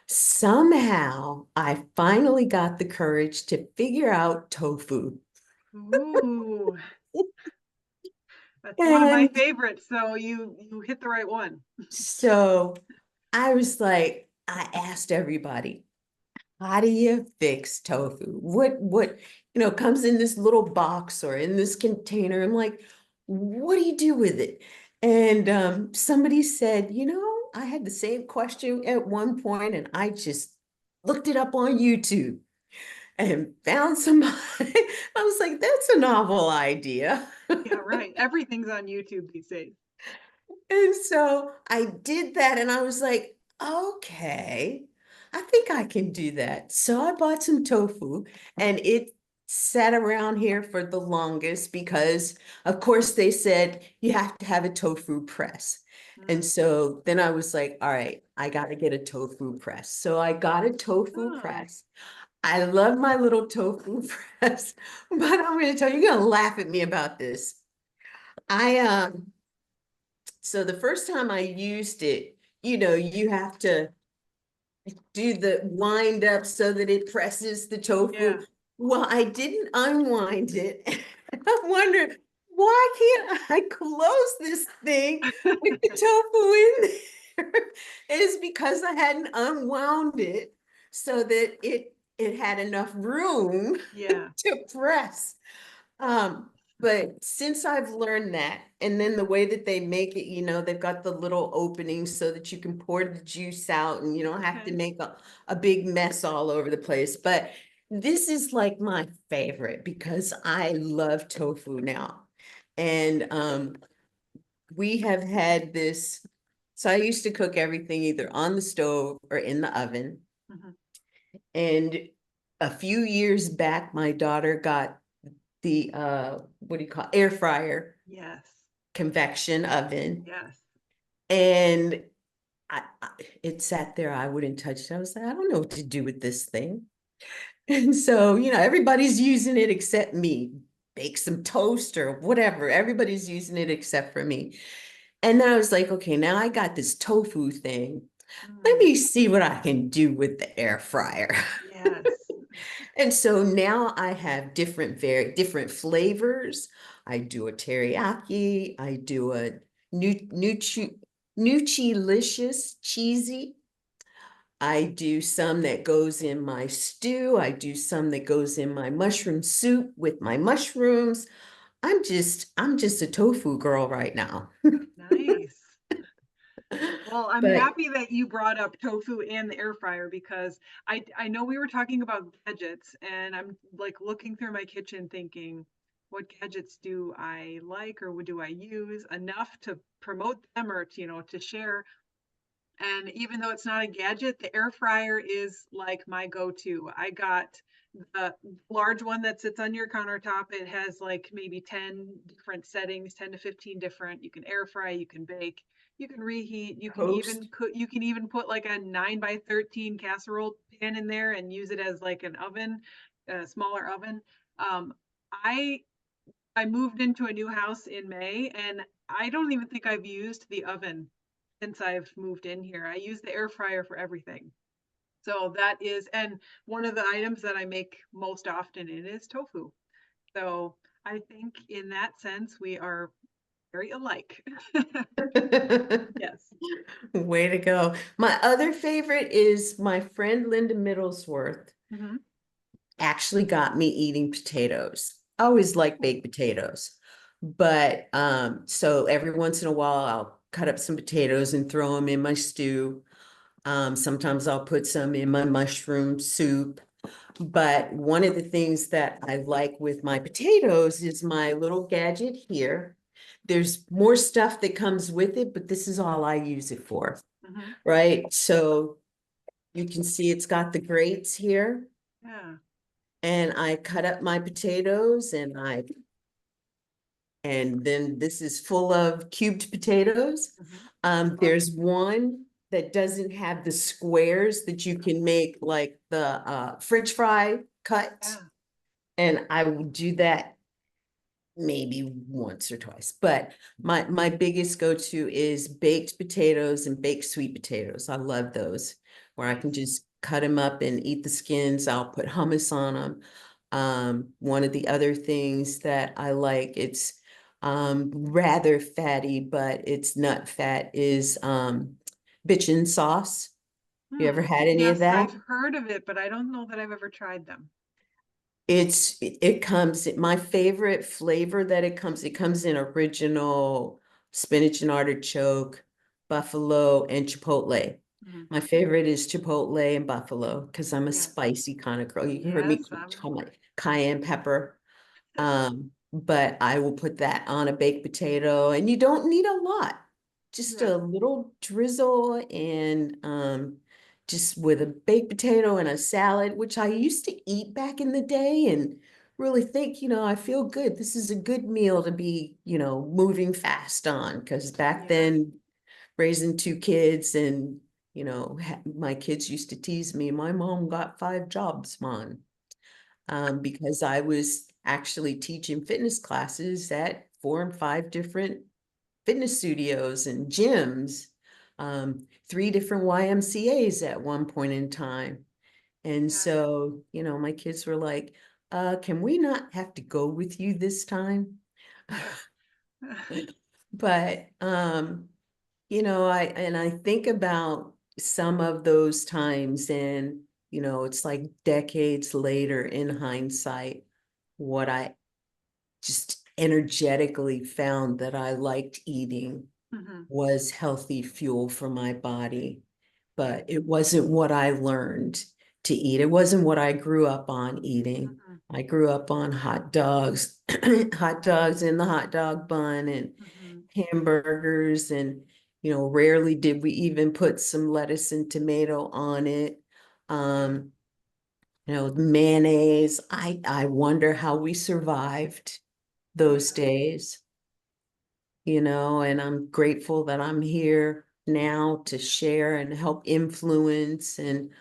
somehow I finally got the courage to figure out tofu. Ooh, that's one of my And favorites. So you hit the right one. so I was like, I asked everybody, how do you fix tofu? What, comes in this little box or in this container? I'm like, what do you do with it? And somebody said, I had the same question at one point, and I just looked it up on YouTube and found somebody. I was like, that's a novel idea. Yeah, right. Everything's on YouTube these days. And so I did that, and I was like, okay, I think I can do that. So I bought some tofu, and it sat around here for the longest because, of course, they said you have to have a tofu press. And Mm. so then I was like, all right, I got to get a tofu press. So I got a tofu Oh, press. I love my little tofu press, but I'm going to tell you, you're going to laugh at me about this. I so the first time I used it, you have to do the wind up so that it presses the tofu. yeah. Well, I didn't unwind it. I wondered, why can't I close this thing with the tofu in there? It's because I hadn't unwound it so that it had enough room Yeah. to press. But since I've learned that, and then the way that they make it, they've got the little openings so that you can pour the juice out and you don't have to Okay. make a big mess all over the place. But this is like my favorite because I love tofu now. And we have had this. So I used to cook everything either on the stove or in the oven. Mhm. And a few years back, my daughter got the what do you call air fryer Yes. convection oven, Yes. and it sat there. I wouldn't touch it. I was like, I don't know what to do with this thing. And so, everybody's using it except me. Bake some toast or whatever. Everybody's using it except for me. And then I was like, okay, now I got this tofu thing. Let Mm. me see what I can do with the air fryer. Yes. And so now I have very different flavors. I do a teriyaki. I do a nutritious cheesy. I do some that goes in my stew. I do some that goes in my mushroom soup with my mushrooms. I'm just a tofu girl right now. Nice. Well, I'm But happy that you brought up tofu and the air fryer because I know we were talking about gadgets and I'm like looking through my kitchen thinking, what gadgets do I like or do I use enough to promote them or to share? And even though it's not a gadget, the air fryer is like my go-to. I got the large one that sits on your countertop. It has like maybe 10 different settings, 10 to 15 different. You can air fry, you can bake, you can reheat, you can even toast, cook, you can even put like a 9 by 13 casserole pan in there and use it as like an oven, a smaller oven. Um, I I moved into a new house in May and I don't even think I've used the oven since I've moved in here. I use the air fryer for everything. So that is, and one of the items that I make most often in is tofu. So I think in that sense, we are very alike. Yes. way to go. My other favorite is my friend Linda Middlesworth Hmm. actually got me eating potatoes. I always like baked potatoes, but so every once in a while I'll cut up some potatoes and throw them in my stew. Sometimes I'll put some in my mushroom soup. But one of the things that I like with my potatoes is my little gadget here. There's more stuff that comes with it, but this is all I use it for, Hmm. right? So you can see it's got the grates here, Yeah. and I cut up my potatoes and then this is full of cubed potatoes. Hmm. There's one that doesn't have the squares that you can make like the French fry cuts. Yeah. And I will do that maybe once or twice. But my biggest go-to is baked potatoes and baked sweet potatoes. I love those, where I can Nice. just cut them up and eat the skins. I'll put hummus on them. One of the other things that I like, it's rather fatty, but it's nut fat, is bitchin sauce. You ever Hmm. had any of Yes, that? I've heard of it, but I don't know that I've ever tried them. It comes, my favorite flavor that it comes in original spinach and artichoke, buffalo, and chipotle. Mhm. My favorite is chipotle and buffalo because I'm a Yeah. spicy kind of girl. You heard me Yes, call my cayenne pepper. But I will put that on a baked potato, and you don't need a lot. Just yeah, a little drizzle and just with a baked potato and a salad, which I used to eat back in the day and really think, I feel good. This is a good meal to be, moving fast on. Because back yeah, then, raising two kids and, my kids used to tease me, my mom got 5 jobs, Mom, because I was actually teaching fitness classes at 4 and 5 different fitness studios and gyms, 3 different YMCA's at one point in time. And yeah. so, my kids were like, can we not have to go with you this time? But, I think about some of those times and, it's like decades later in hindsight, what I just energetically found that I liked eating Mhm. was healthy fuel for my body, but it wasn't what I learned to eat. It wasn't what I grew up on eating. Mhm. I grew up on hot dogs, hot dogs in the hot dog bun and Mhm. hamburgers. And, rarely did we even put some lettuce and tomato on it. Um, Mayonnaise. I wonder how we survived those Yeah, days, and I'm grateful that I'm here now to share and help influence and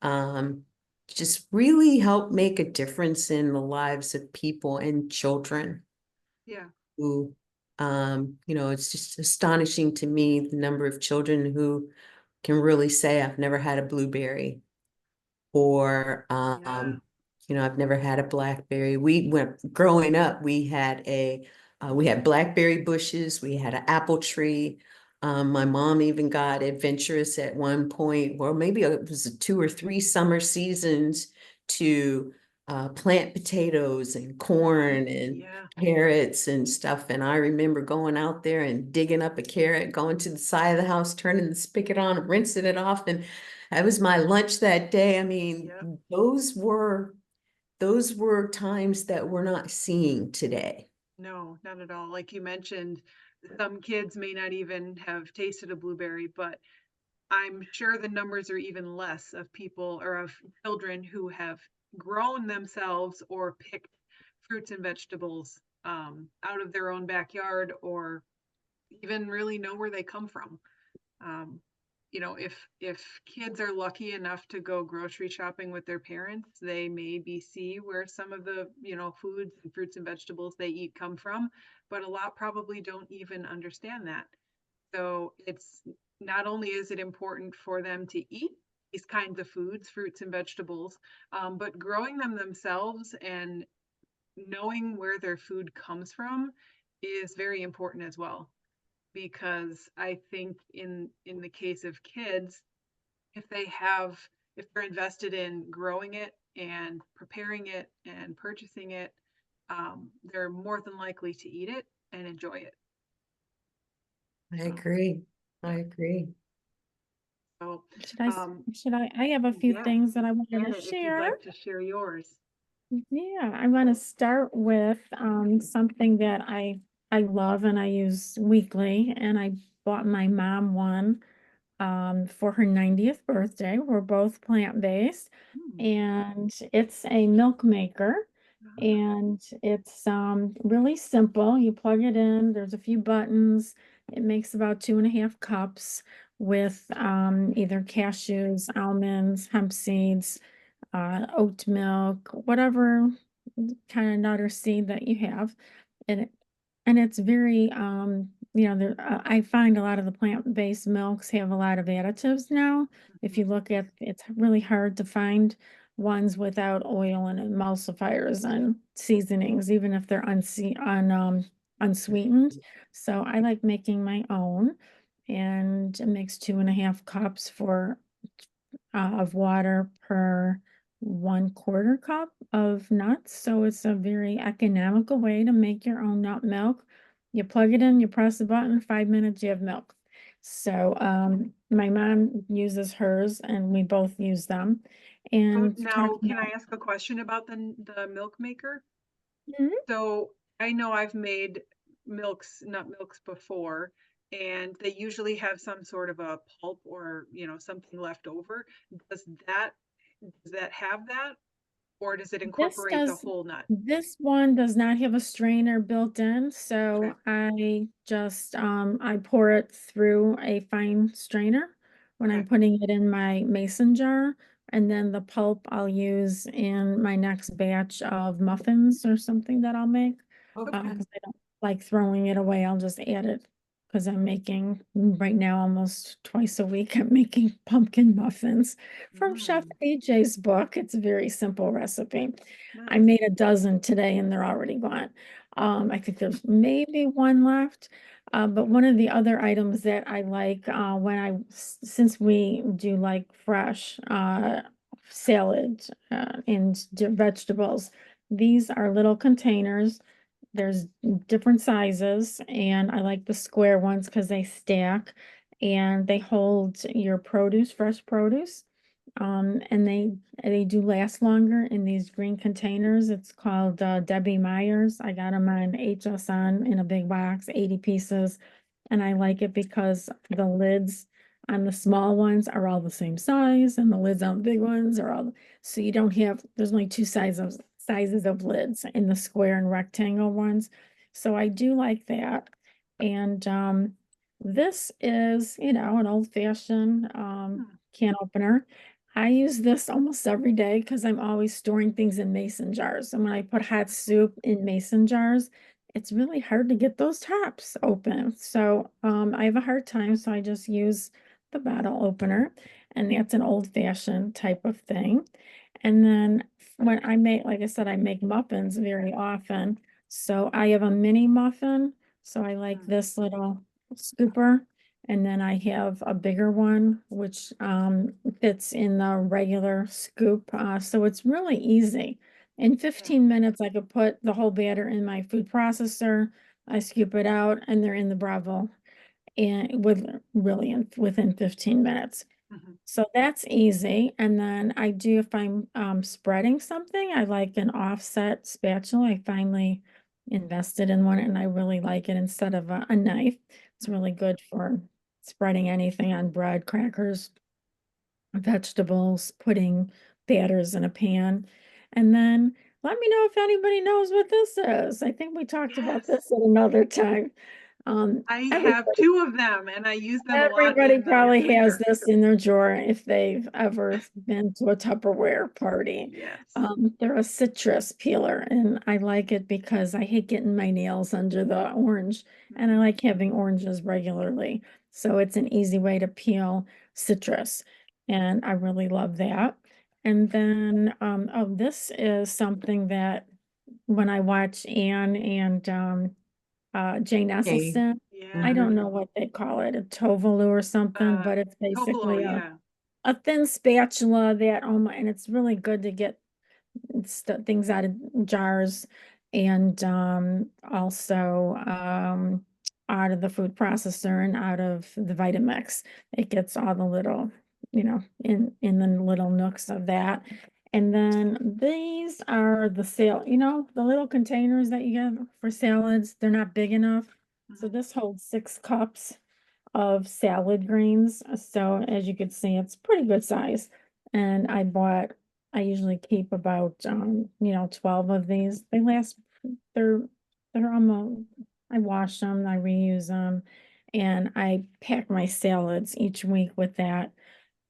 um, just really help make a difference in the lives of people and children yeah, who, it's just astonishing to me the number of children who can really say, I've never had a blueberry or yeah. I've never had a blackberry. We went growing up, we had blackberry bushes, we had an apple tree. My mom even got adventurous at one point, or maybe it was 2 or 3 summer seasons to plant potatoes and corn and Yeah, carrots and stuff. And I remember going out there and digging up a carrot, going to the side of the house, turning the spigot on, rinsing it off, and that was my lunch that day. I mean, yeah. those were times that we're not seeing today. No, not at all. Like you mentioned, some kids may not even have tasted a blueberry, but I'm sure the numbers are even less of people or of children who have grown themselves or picked fruits and vegetables out of their own backyard or even really know where they come from. Um, if kids are lucky enough to go grocery shopping with their parents, they maybe see where some of the, foods and fruits and vegetables they eat come from, but a lot probably don't even understand that. So it's not only is it important for them to eat these kinds of foods, fruits and vegetables, but growing them themselves and knowing where their food comes from is very important as well. Because I think in the case of kids, if they have if they're invested in growing it and preparing it and purchasing it, they're more than likely to eat it and enjoy it. I So agree. I yeah. agree. So Should I have a few yeah, things that I wanted to yeah, if you'd share. like to share yours. Yeah, I want to start with something that I love and I use weekly, and I bought my mom one for her 90th birthday. We're both plant-based, Hmm. and it's a milk maker, Ah, and it's really simple. You plug it in, there's a few buttons. It makes about 2.5 cups with either cashews, almonds, hemp seeds, oat milk, whatever kind of nut or seed that you have. And it's very I find a lot of the plant-based milks have a lot of additives now. If mhm. you look at, it's really hard to find ones without oil and emulsifiers and seasonings, even if they're unsweetened. So I like making my own, and it makes 2.5 cups of water per 1/4 cup of nuts. So it's a very economical way to make your own nut milk. You plug it in, you press the button, 5 minutes, you have milk. So my mom uses hers and we both use them. And Now, talking can I about, ask a question about the milk maker? Mhm. So I know I've made nut milks before, and they usually have some sort of a pulp or, something left over. Does that have that, or does it This incorporate the does, whole nut? this one does not have a strainer built in, Okay. so I just I pour it through a fine strainer when I'm Okay. putting it in my mason jar, and then the pulp I'll use in my next batch of muffins or something that I'll make. Okay. Because I don't like throwing it away, I'll just add it because I'm making right now almost twice a week. I'm making pumpkin muffins from Chef Mm, AJ's book. It's a very simple recipe. I nice. made a dozen today and they're already gone. I think there's maybe one left. But one of the other items that I like since we do like fresh salad and vegetables, these are little containers. There's different sizes, and I like the square ones because they stack and they hold your produce, fresh produce. And they do last longer in these green containers. It's called Debbie Meyer's. I got them on HSN in a big box, 80 pieces. And I like it because the lids on the small ones are all the same size, and the lids on the big ones are all, so you don't have, there's only two sizes of lids in the square and rectangle ones. So I do like that. And this is, an old-fashioned Hmm, can opener. I use this almost every day because I'm always storing things in mason jars. And when I put hot soup in mason jars, it's really hard to get those tops open. So I have a hard time, so I just use the bottle opener, and that's an old-fashioned type of thing. And then when I make, like I said, I make muffins very often. So I have a mini muffin. So I like hmm, this little scooper. And then I have a bigger one, which fits in the regular scoop. So it's really easy. In okay. 15 minutes, I could put the whole batter in my food processor. I scoop it out and they're in the Bravo and within 15 minutes. Mhm. So that's easy. And then I do, if I'm spreading something, I like an offset spatula. I finally invested in one and I really like it instead of a knife. It's really good for spreading anything on bread, crackers, vegetables, putting batters in a pan. And then let me know if anybody knows what this is. I think we talked about Yes. this at another time. Um, I have everybody 2 of them, and I use them a lot Everybody in probably has winter. this in their drawer if they've ever been to a Tupperware party. Yes. They're a citrus peeler, and I like it because I hate getting my nails under the orange, and I Mhm. like having oranges regularly. So it's an easy way to peel citrus, and I really love that. And then, this is something that when I watch Anne and Jane Okay. Esselstyn. I Yeah. don't Mhm. know what they call it, a tovolu or something, Uh, but it's Tovolo, basically yeah. a thin spatula that, and it's really good to get things out of jars and also out of the food processor and out of the Vitamix. It gets all the little, in the little nooks of that. And then these are the little containers that you get for salads. They're not big enough. So Mhm. this holds 6 cups of salad greens. So as you can see, it's pretty good size. And I usually keep about 12 of these. They're they're almost, I wash them, I reuse them, and I pack my salads each week with that.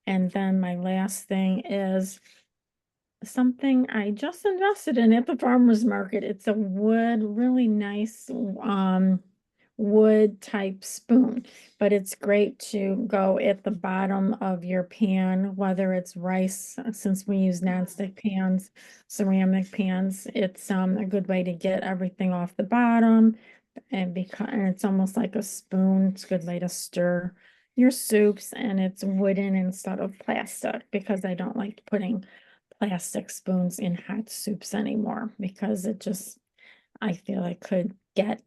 And then my last thing is something I just invested in at the farmer's market. It's a really nice wood type spoon, but it's great to go at the bottom of your pan, whether it's rice, since we use Mhm. nonstick pans, ceramic pans. It's a good way to get everything off the bottom, and it's almost like a spoon. It's a good way to stir your soups, and it's wooden instead of plastic because I don't like putting plastic spoons in hot soups anymore because it just, I feel it could get,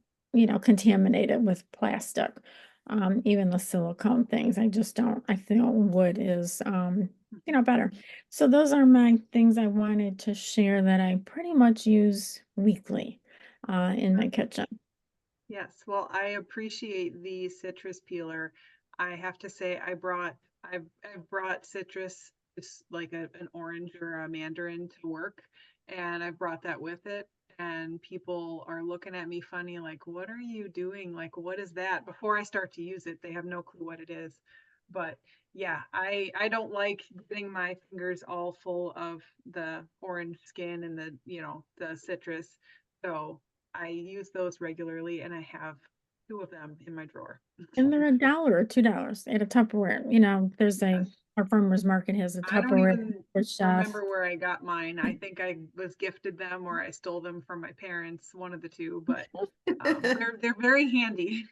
contaminated with plastic. even the silicone things. I just don't, I feel wood is, better. So those are my things I wanted to share that I pretty much use weekly in my kitchen. Yes, well, I appreciate the citrus peeler. I have to say, I've brought citrus, just like an orange or a mandarin to work, and I've brought that with it. And people are looking at me funny, like, "What are you doing? Like, what is that?" Before I start to use it, they have no clue what it is. But yeah, I don't like getting my fingers all full of the orange skin and the citrus. So I use those regularly and I have two of them in my drawer. And they're $1 or $2 at a Tupperware. There's Yes. our farmer's market has a I don't Tupperware even for chef. remember where I got mine. I think I was gifted them or I stole them from my parents, one of the two, but they're very handy.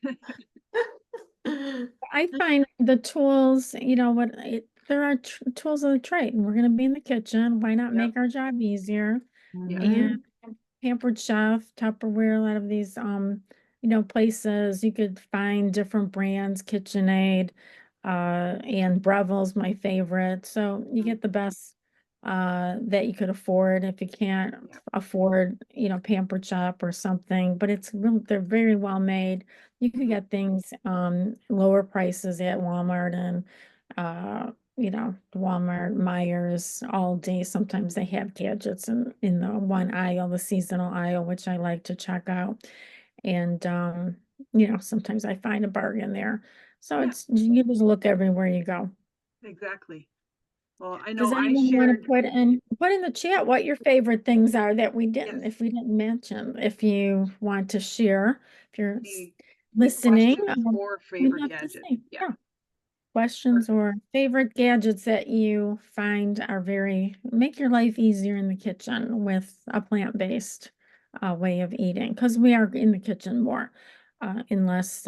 I find the tools, there are tools of the trade, and we're going to be in the kitchen. Why not Yep. make our job easier? Yeah. And Pampered Chef, Tupperware, a lot of these, places you could find different brands, KitchenAid, and Breville's my favorite. So you get the best that you could afford if you can't Yep. afford, Pampered Chef or something. But they're very well made. You can get things lower prices at Walmart and Walmart, Myers, all day. Sometimes they have gadgets in the one aisle, the seasonal aisle, which I like to check out. And sometimes I find a bargain there. So Yeah, you just look everywhere you go. exactly. Well, I Does know I anyone want to shared, put in the chat what your favorite things are that yes, if we didn't mention, if you want to share, if you're the listening, questions or we'd favorite love to gadget. see. Yeah, Yeah. Questions perfect. or favorite gadgets that you find are make your life easier in the kitchen with a plant-based way of eating, because we are in the kitchen more, unless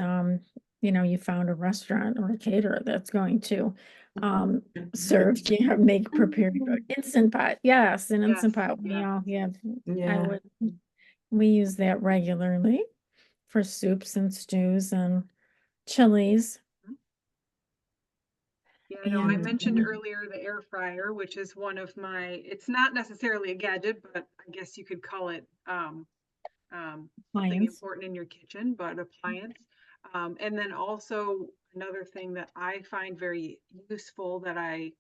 you found a restaurant or a caterer that's going to serve make prepared food. Instant Pot, yes, an Yes, Instant Pot. We yes. all have. Yeah. We use that regularly for soups and stews and chilies. Yeah, I know. I And mentioned earlier the air fryer, which is one of it's not necessarily a gadget, but I guess you could call it something clients. important in your kitchen, but appliance. And then also another thing that I find very useful that I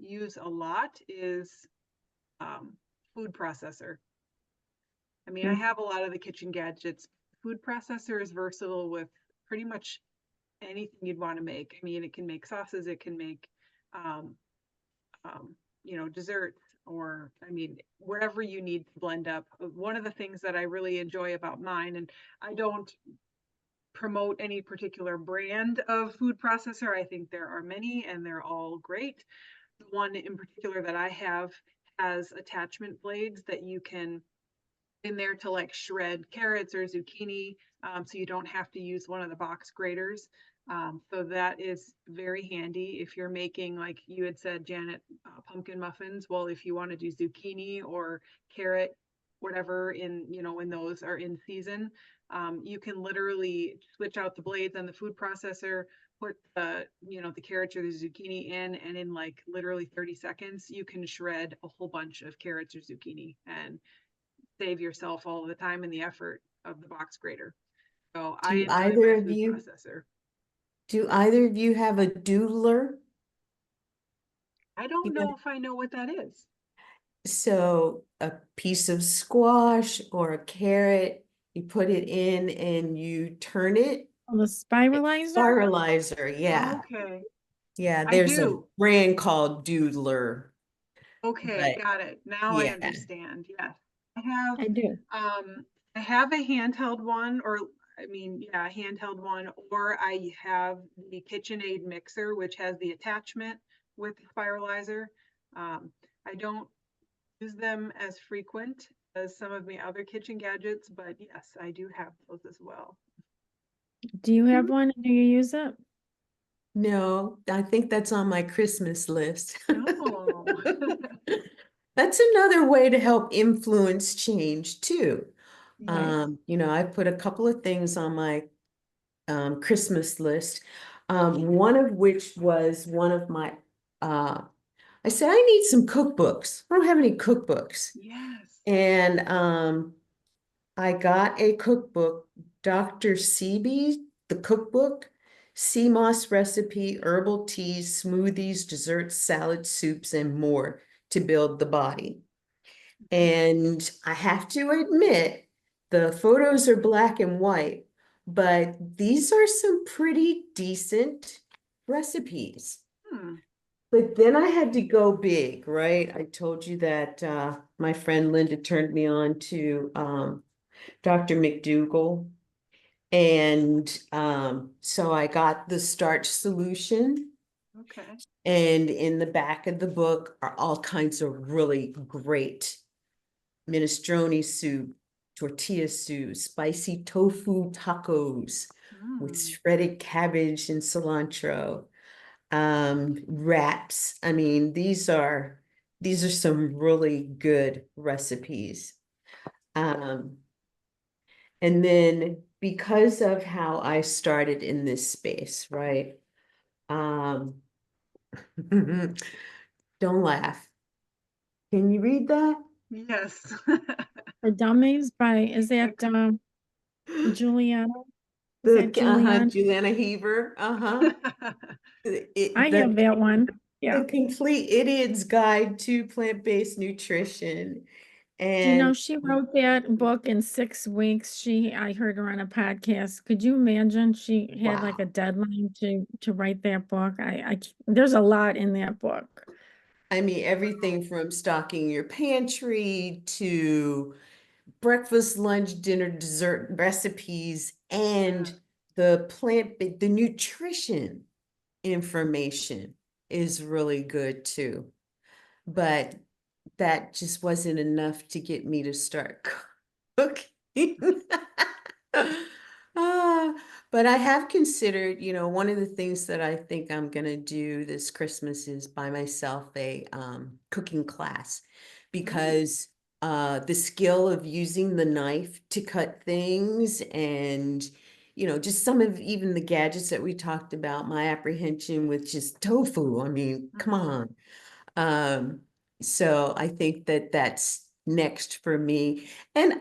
use a lot is um, food processor. I mean, I have a lot of the kitchen gadgets. Food processor is versatile with pretty much anything you'd want to make. I mean, it can make sauces, it can make, um, desserts, or I mean, whatever you need to blend up. One of the things that I really enjoy about mine, and I don't promote any particular brand of food processor. I think there are many and they're all great. The one in particular that I have has attachment blades that you can in there to like shred carrots or zucchini, so you don't have to use one of the box graters. So that is very handy if you're making, like you had said, Janet, pumpkin muffins. Well, if you want to do zucchini or carrot, whatever when those are in season, you can literally switch out the blades on the food processor, put the carrots or the zucchini in, and in like literally 30 seconds, you can shred a whole bunch of carrots or zucchini and save yourself all the time and the effort of the box grater. So I Do enjoy either my of food you processor. do either of you have a doodler? I You don't know, know if I know what that is. so a piece of squash or a carrot, you put it in and you turn it. Oh, the spiralizer? Spiralizer, yeah. Okay, Yeah, I there's a do. brand called Doodler, Okay, but got it. Now I yeah. understand. Yes. I have I do. um I have a handheld one, or I mean, yeah, a handheld one, or I have the KitchenAid mixer, which has the attachment with the spiralizer. I don't use them as frequent as some of my other kitchen gadgets, but yes, I do have those as well. Do you have one? Do you use it? No, I think that's on my Christmas list. Oh, That's another way to help influence change too. Right. I put a couple of things on my Christmas list, one of which was one of my, I said, I need some cookbooks. I don't have any cookbooks. Yes. And I got a cookbook, Dr. Seaby, the cookbook, sea moss recipe, herbal teas, smoothies, desserts, salads, soups, and more to build the body. And I have to admit, the photos are black and white, but these are some pretty decent recipes. Hmm. But then I had to go big, right? I told you that my friend Linda turned me on to Dr. McDougall. And so I got the starch solution. Okay. And in the back of the book are all kinds of really great minestrone soup, tortilla soup, spicy tofu tacos with Hmm. shredded cabbage and cilantro, wraps. I mean, these are some really good recipes. Um, and then because of how I started in this space, right? Um, don't laugh. Can you read that? Yes. For Dummies by, is that Juliana? Is The that Juliana? Juliana Heaver, I have that one. Yeah. the Complete Idiot's Guide to Plant-Based Nutrition. Do you know And she wrote that book in 6 weeks? I heard her on a podcast. Could you imagine? She had like a wow. deadline to write that book. There's a lot in that book. I mean, everything from stocking your pantry to breakfast, lunch, dinner, dessert recipes, Yeah. and the nutrition information is really good too. But that just wasn't enough to get me to start cooking. Ah, but I have considered, one of the things that I think I'm gonna do this Christmas is buy myself a cooking class Mm. because the skill of using the knife to cut things and just some of even the gadgets that we talked about, my apprehension with just tofu. I mean, come Mhm. on. Um, so I think that that's next for me. And,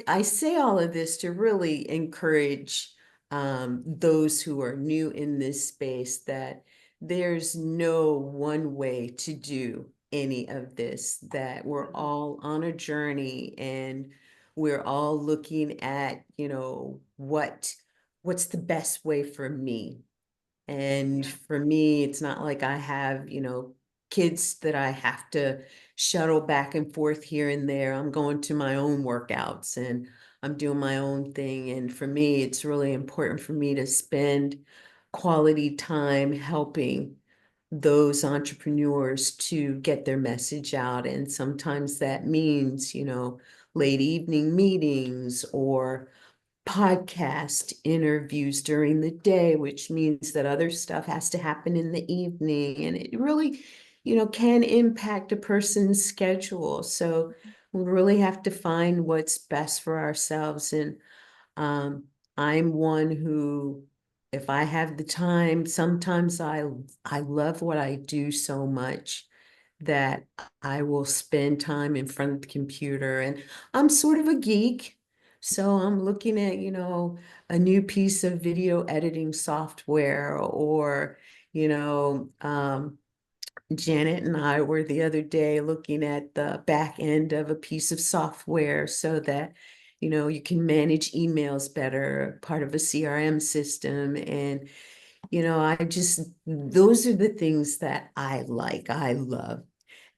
I say all of this to really encourage those who are new in this space that there's no one way to do any of this, that we're Mhm. all on a journey and we're all looking at, what's the best way for me. And Yeah. for me, it's not like I have, kids that I have to shuttle back and forth here and there. I'm going to my own workouts and I'm doing my own thing. And for me, it's really important for me to spend quality time helping those entrepreneurs to get their message out. And sometimes that means, late evening meetings or podcast interviews during the day, which means that other stuff has to happen in the evening. And it really, can impact a person's schedule. So we really have to find what's best for ourselves. And um, I'm one who, if I have the time, sometimes I love what I do so much that I will spend time in front of the computer. And I'm sort of a geek. So I'm looking at, a new piece of video editing software or, you know, um, Janet and I were the other day looking at the back end of a piece of software so that, you can manage emails better, part of a CRM system. And, those are the things that I like, I love.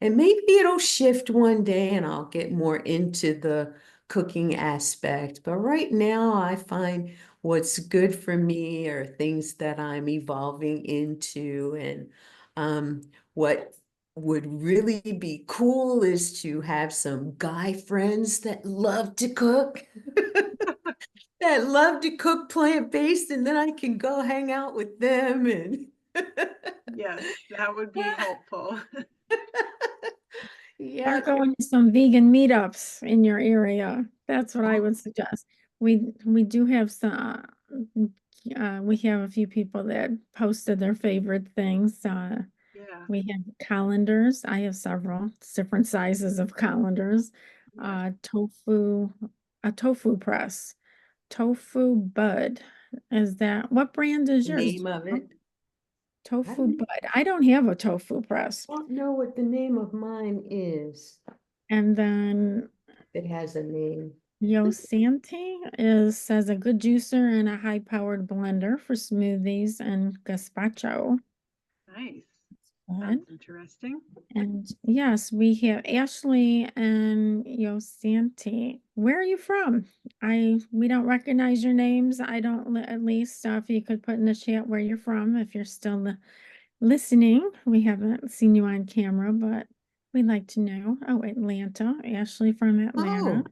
And maybe it'll shift one day and I'll get more into the cooking aspect. But right now, I find what's good for me are things that I'm evolving into. And what would really be cool is to have some guy friends that love to cook, that love to cook plant-based, and then I can go hang out with them and Yes, that would be helpful. yeah. Start going to some vegan meetups in your area. That's what I would suggest. We do have some we have a few people that posted their favorite things. Yeah. We have calendars. I have several different sizes of calendars. Yes. A tofu press, tofu bud. Is that, what brand is The yours? name of it. I Tofu don't, bud. I don't have a tofu press. don't know what the name of mine is. And then It has a name. Yosanti says a good juicer and a high-powered blender for smoothies and gazpacho. Nice. Good. Sounds interesting. And yes, we have Ashley and Yosanti. Where are you from? We don't recognize your names. I don't, at least if you could put in the chat where you're from, if you're still listening. We haven't seen you on camera, but we'd like to know. Oh, Atlanta. Ashley from Atlanta. Oh,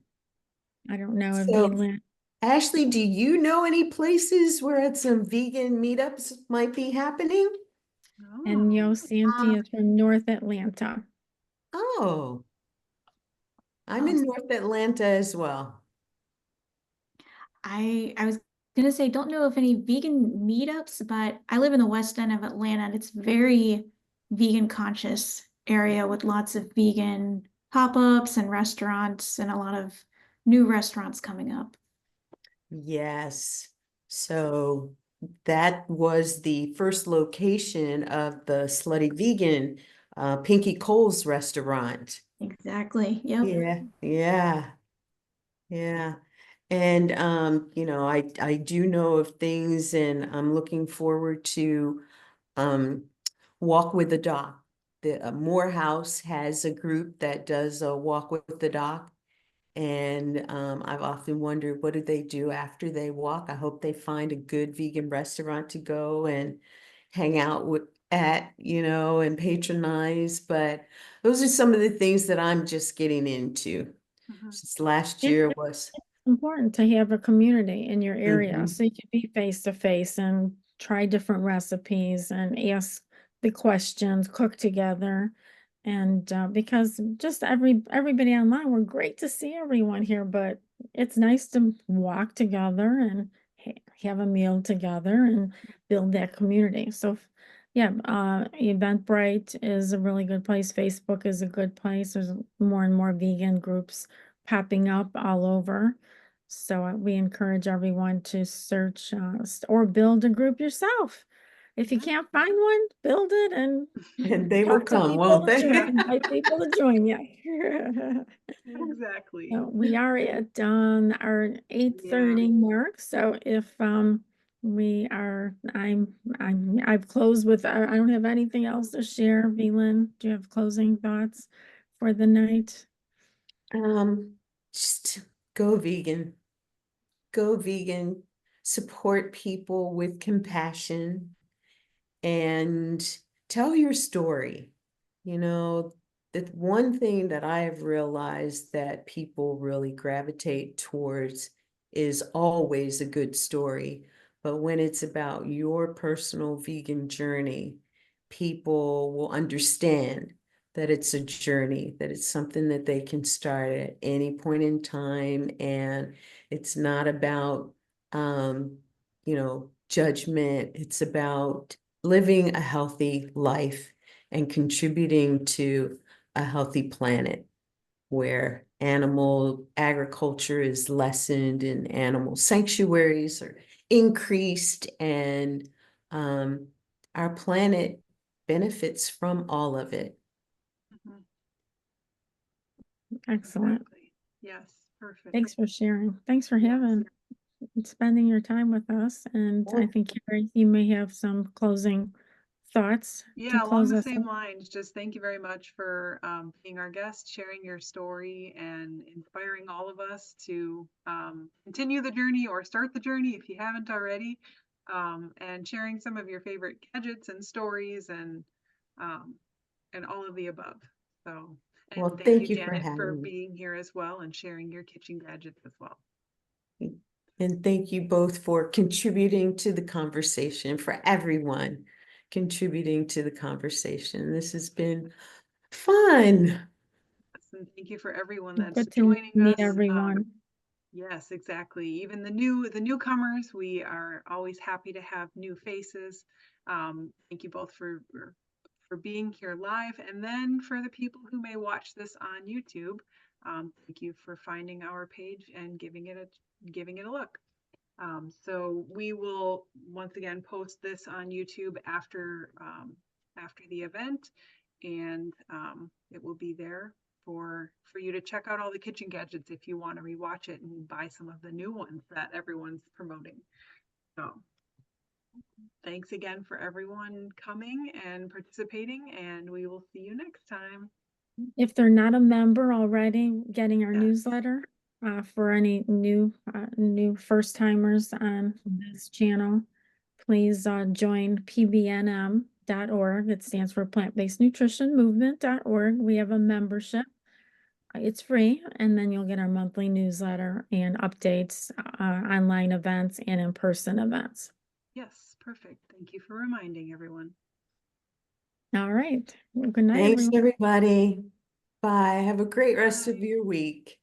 I don't know if so VLynn. Ashley, do you know any places where some vegan meetups might be happening? And Oh, Yosanti is from North Atlanta. Oh, I'm Oh, in North Atlanta as well. I was gonna say, don't know of any vegan meetups, but I live in the west end of Atlanta and it's very vegan conscious area with lots of vegan pop-ups and restaurants and a lot of new restaurants coming up. Yes. So that was the first location of the Slutty Vegan Pinky Cole's restaurant. Exactly. Yep. Yeah. And I do know of things and I'm looking forward to walk with the doc. The Morehouse has a group that does a walk with the doc. And I've often wondered, what do they do after they walk? I hope they find a good vegan restaurant to go and hang out and patronize. But those are some of the things that I'm just getting into. mhm. Since last It- year it- was. It's important to have a community in your area Mhm. so you can be face to face and try different recipes and ask the questions, cook together. And because just everybody online, we're great to see everyone here, but it's nice to walk together and have a meal together and build that community. So yeah, Eventbrite is a really good place. Facebook is a good place. There's more and more vegan groups popping up all over. So we encourage everyone to search or build a group yourself. If you Yeah. can't find one, build it and And they will talk to come, people won't to join, they? invite people to join you. Exactly. So we are at our 8:30 mark. So if I've closed with, I don't have anything else to share. VLynn, do you have closing thoughts for the night? Just go vegan. Go vegan. Support people with compassion and tell your story. The one thing that I have realized that people really gravitate towards is always a good story. But when it's about your personal vegan journey, people will understand that it's a journey, that it's something that they can start at any point in time. And it's not about, judgment. It's about living a healthy life and contributing to a healthy planet where animal agriculture is lessened and animal sanctuaries are increased and our planet benefits from all of it. Mhm. Excellent. Exactly. Yes, perfect. Thanks for sharing. Thanks for Yes. spending your time with us. And I Yeah. think, Carrie, you may have some closing thoughts to Yeah, along close the us same up. lines, just thank you very much for being our guest, sharing your story, and inspiring all of us to continue the journey or start the journey if you haven't already, and sharing some of your favorite gadgets and stories um, and all of the above. So, Well, and thank thank you, you for Janet, for having me. being here as well and sharing your kitchen gadgets as well. And thank you both for contributing to the conversation, for everyone contributing to the conversation. This has been fun. And thank you for everyone that's Good to joining meet us. everyone. Yes, exactly. Even the newcomers, we are always happy to have new faces. Thank you both for being here live, and then for the people who may watch this on YouTube, thank you for finding our page and giving it a look. So we will once again post this on YouTube after the event, and it will be there for you to check out all the kitchen gadgets if you want to rewatch it and buy some of the new ones that everyone's promoting. So thanks again for everyone coming and participating, and we will see you next time. If they're not a member already, getting our Yes. newsletter for any new first timers on this channel, please join pbnm.org. It stands for Plant-Based Nutrition Movement.org. We have a membership. It's free, and then you'll get our monthly newsletter and updates, online events and in-person events. Yes, perfect. Thank you for reminding everyone. All right. Well, good night, Thanks, everyone. everybody. Bye. Have a great rest of Bye. your week.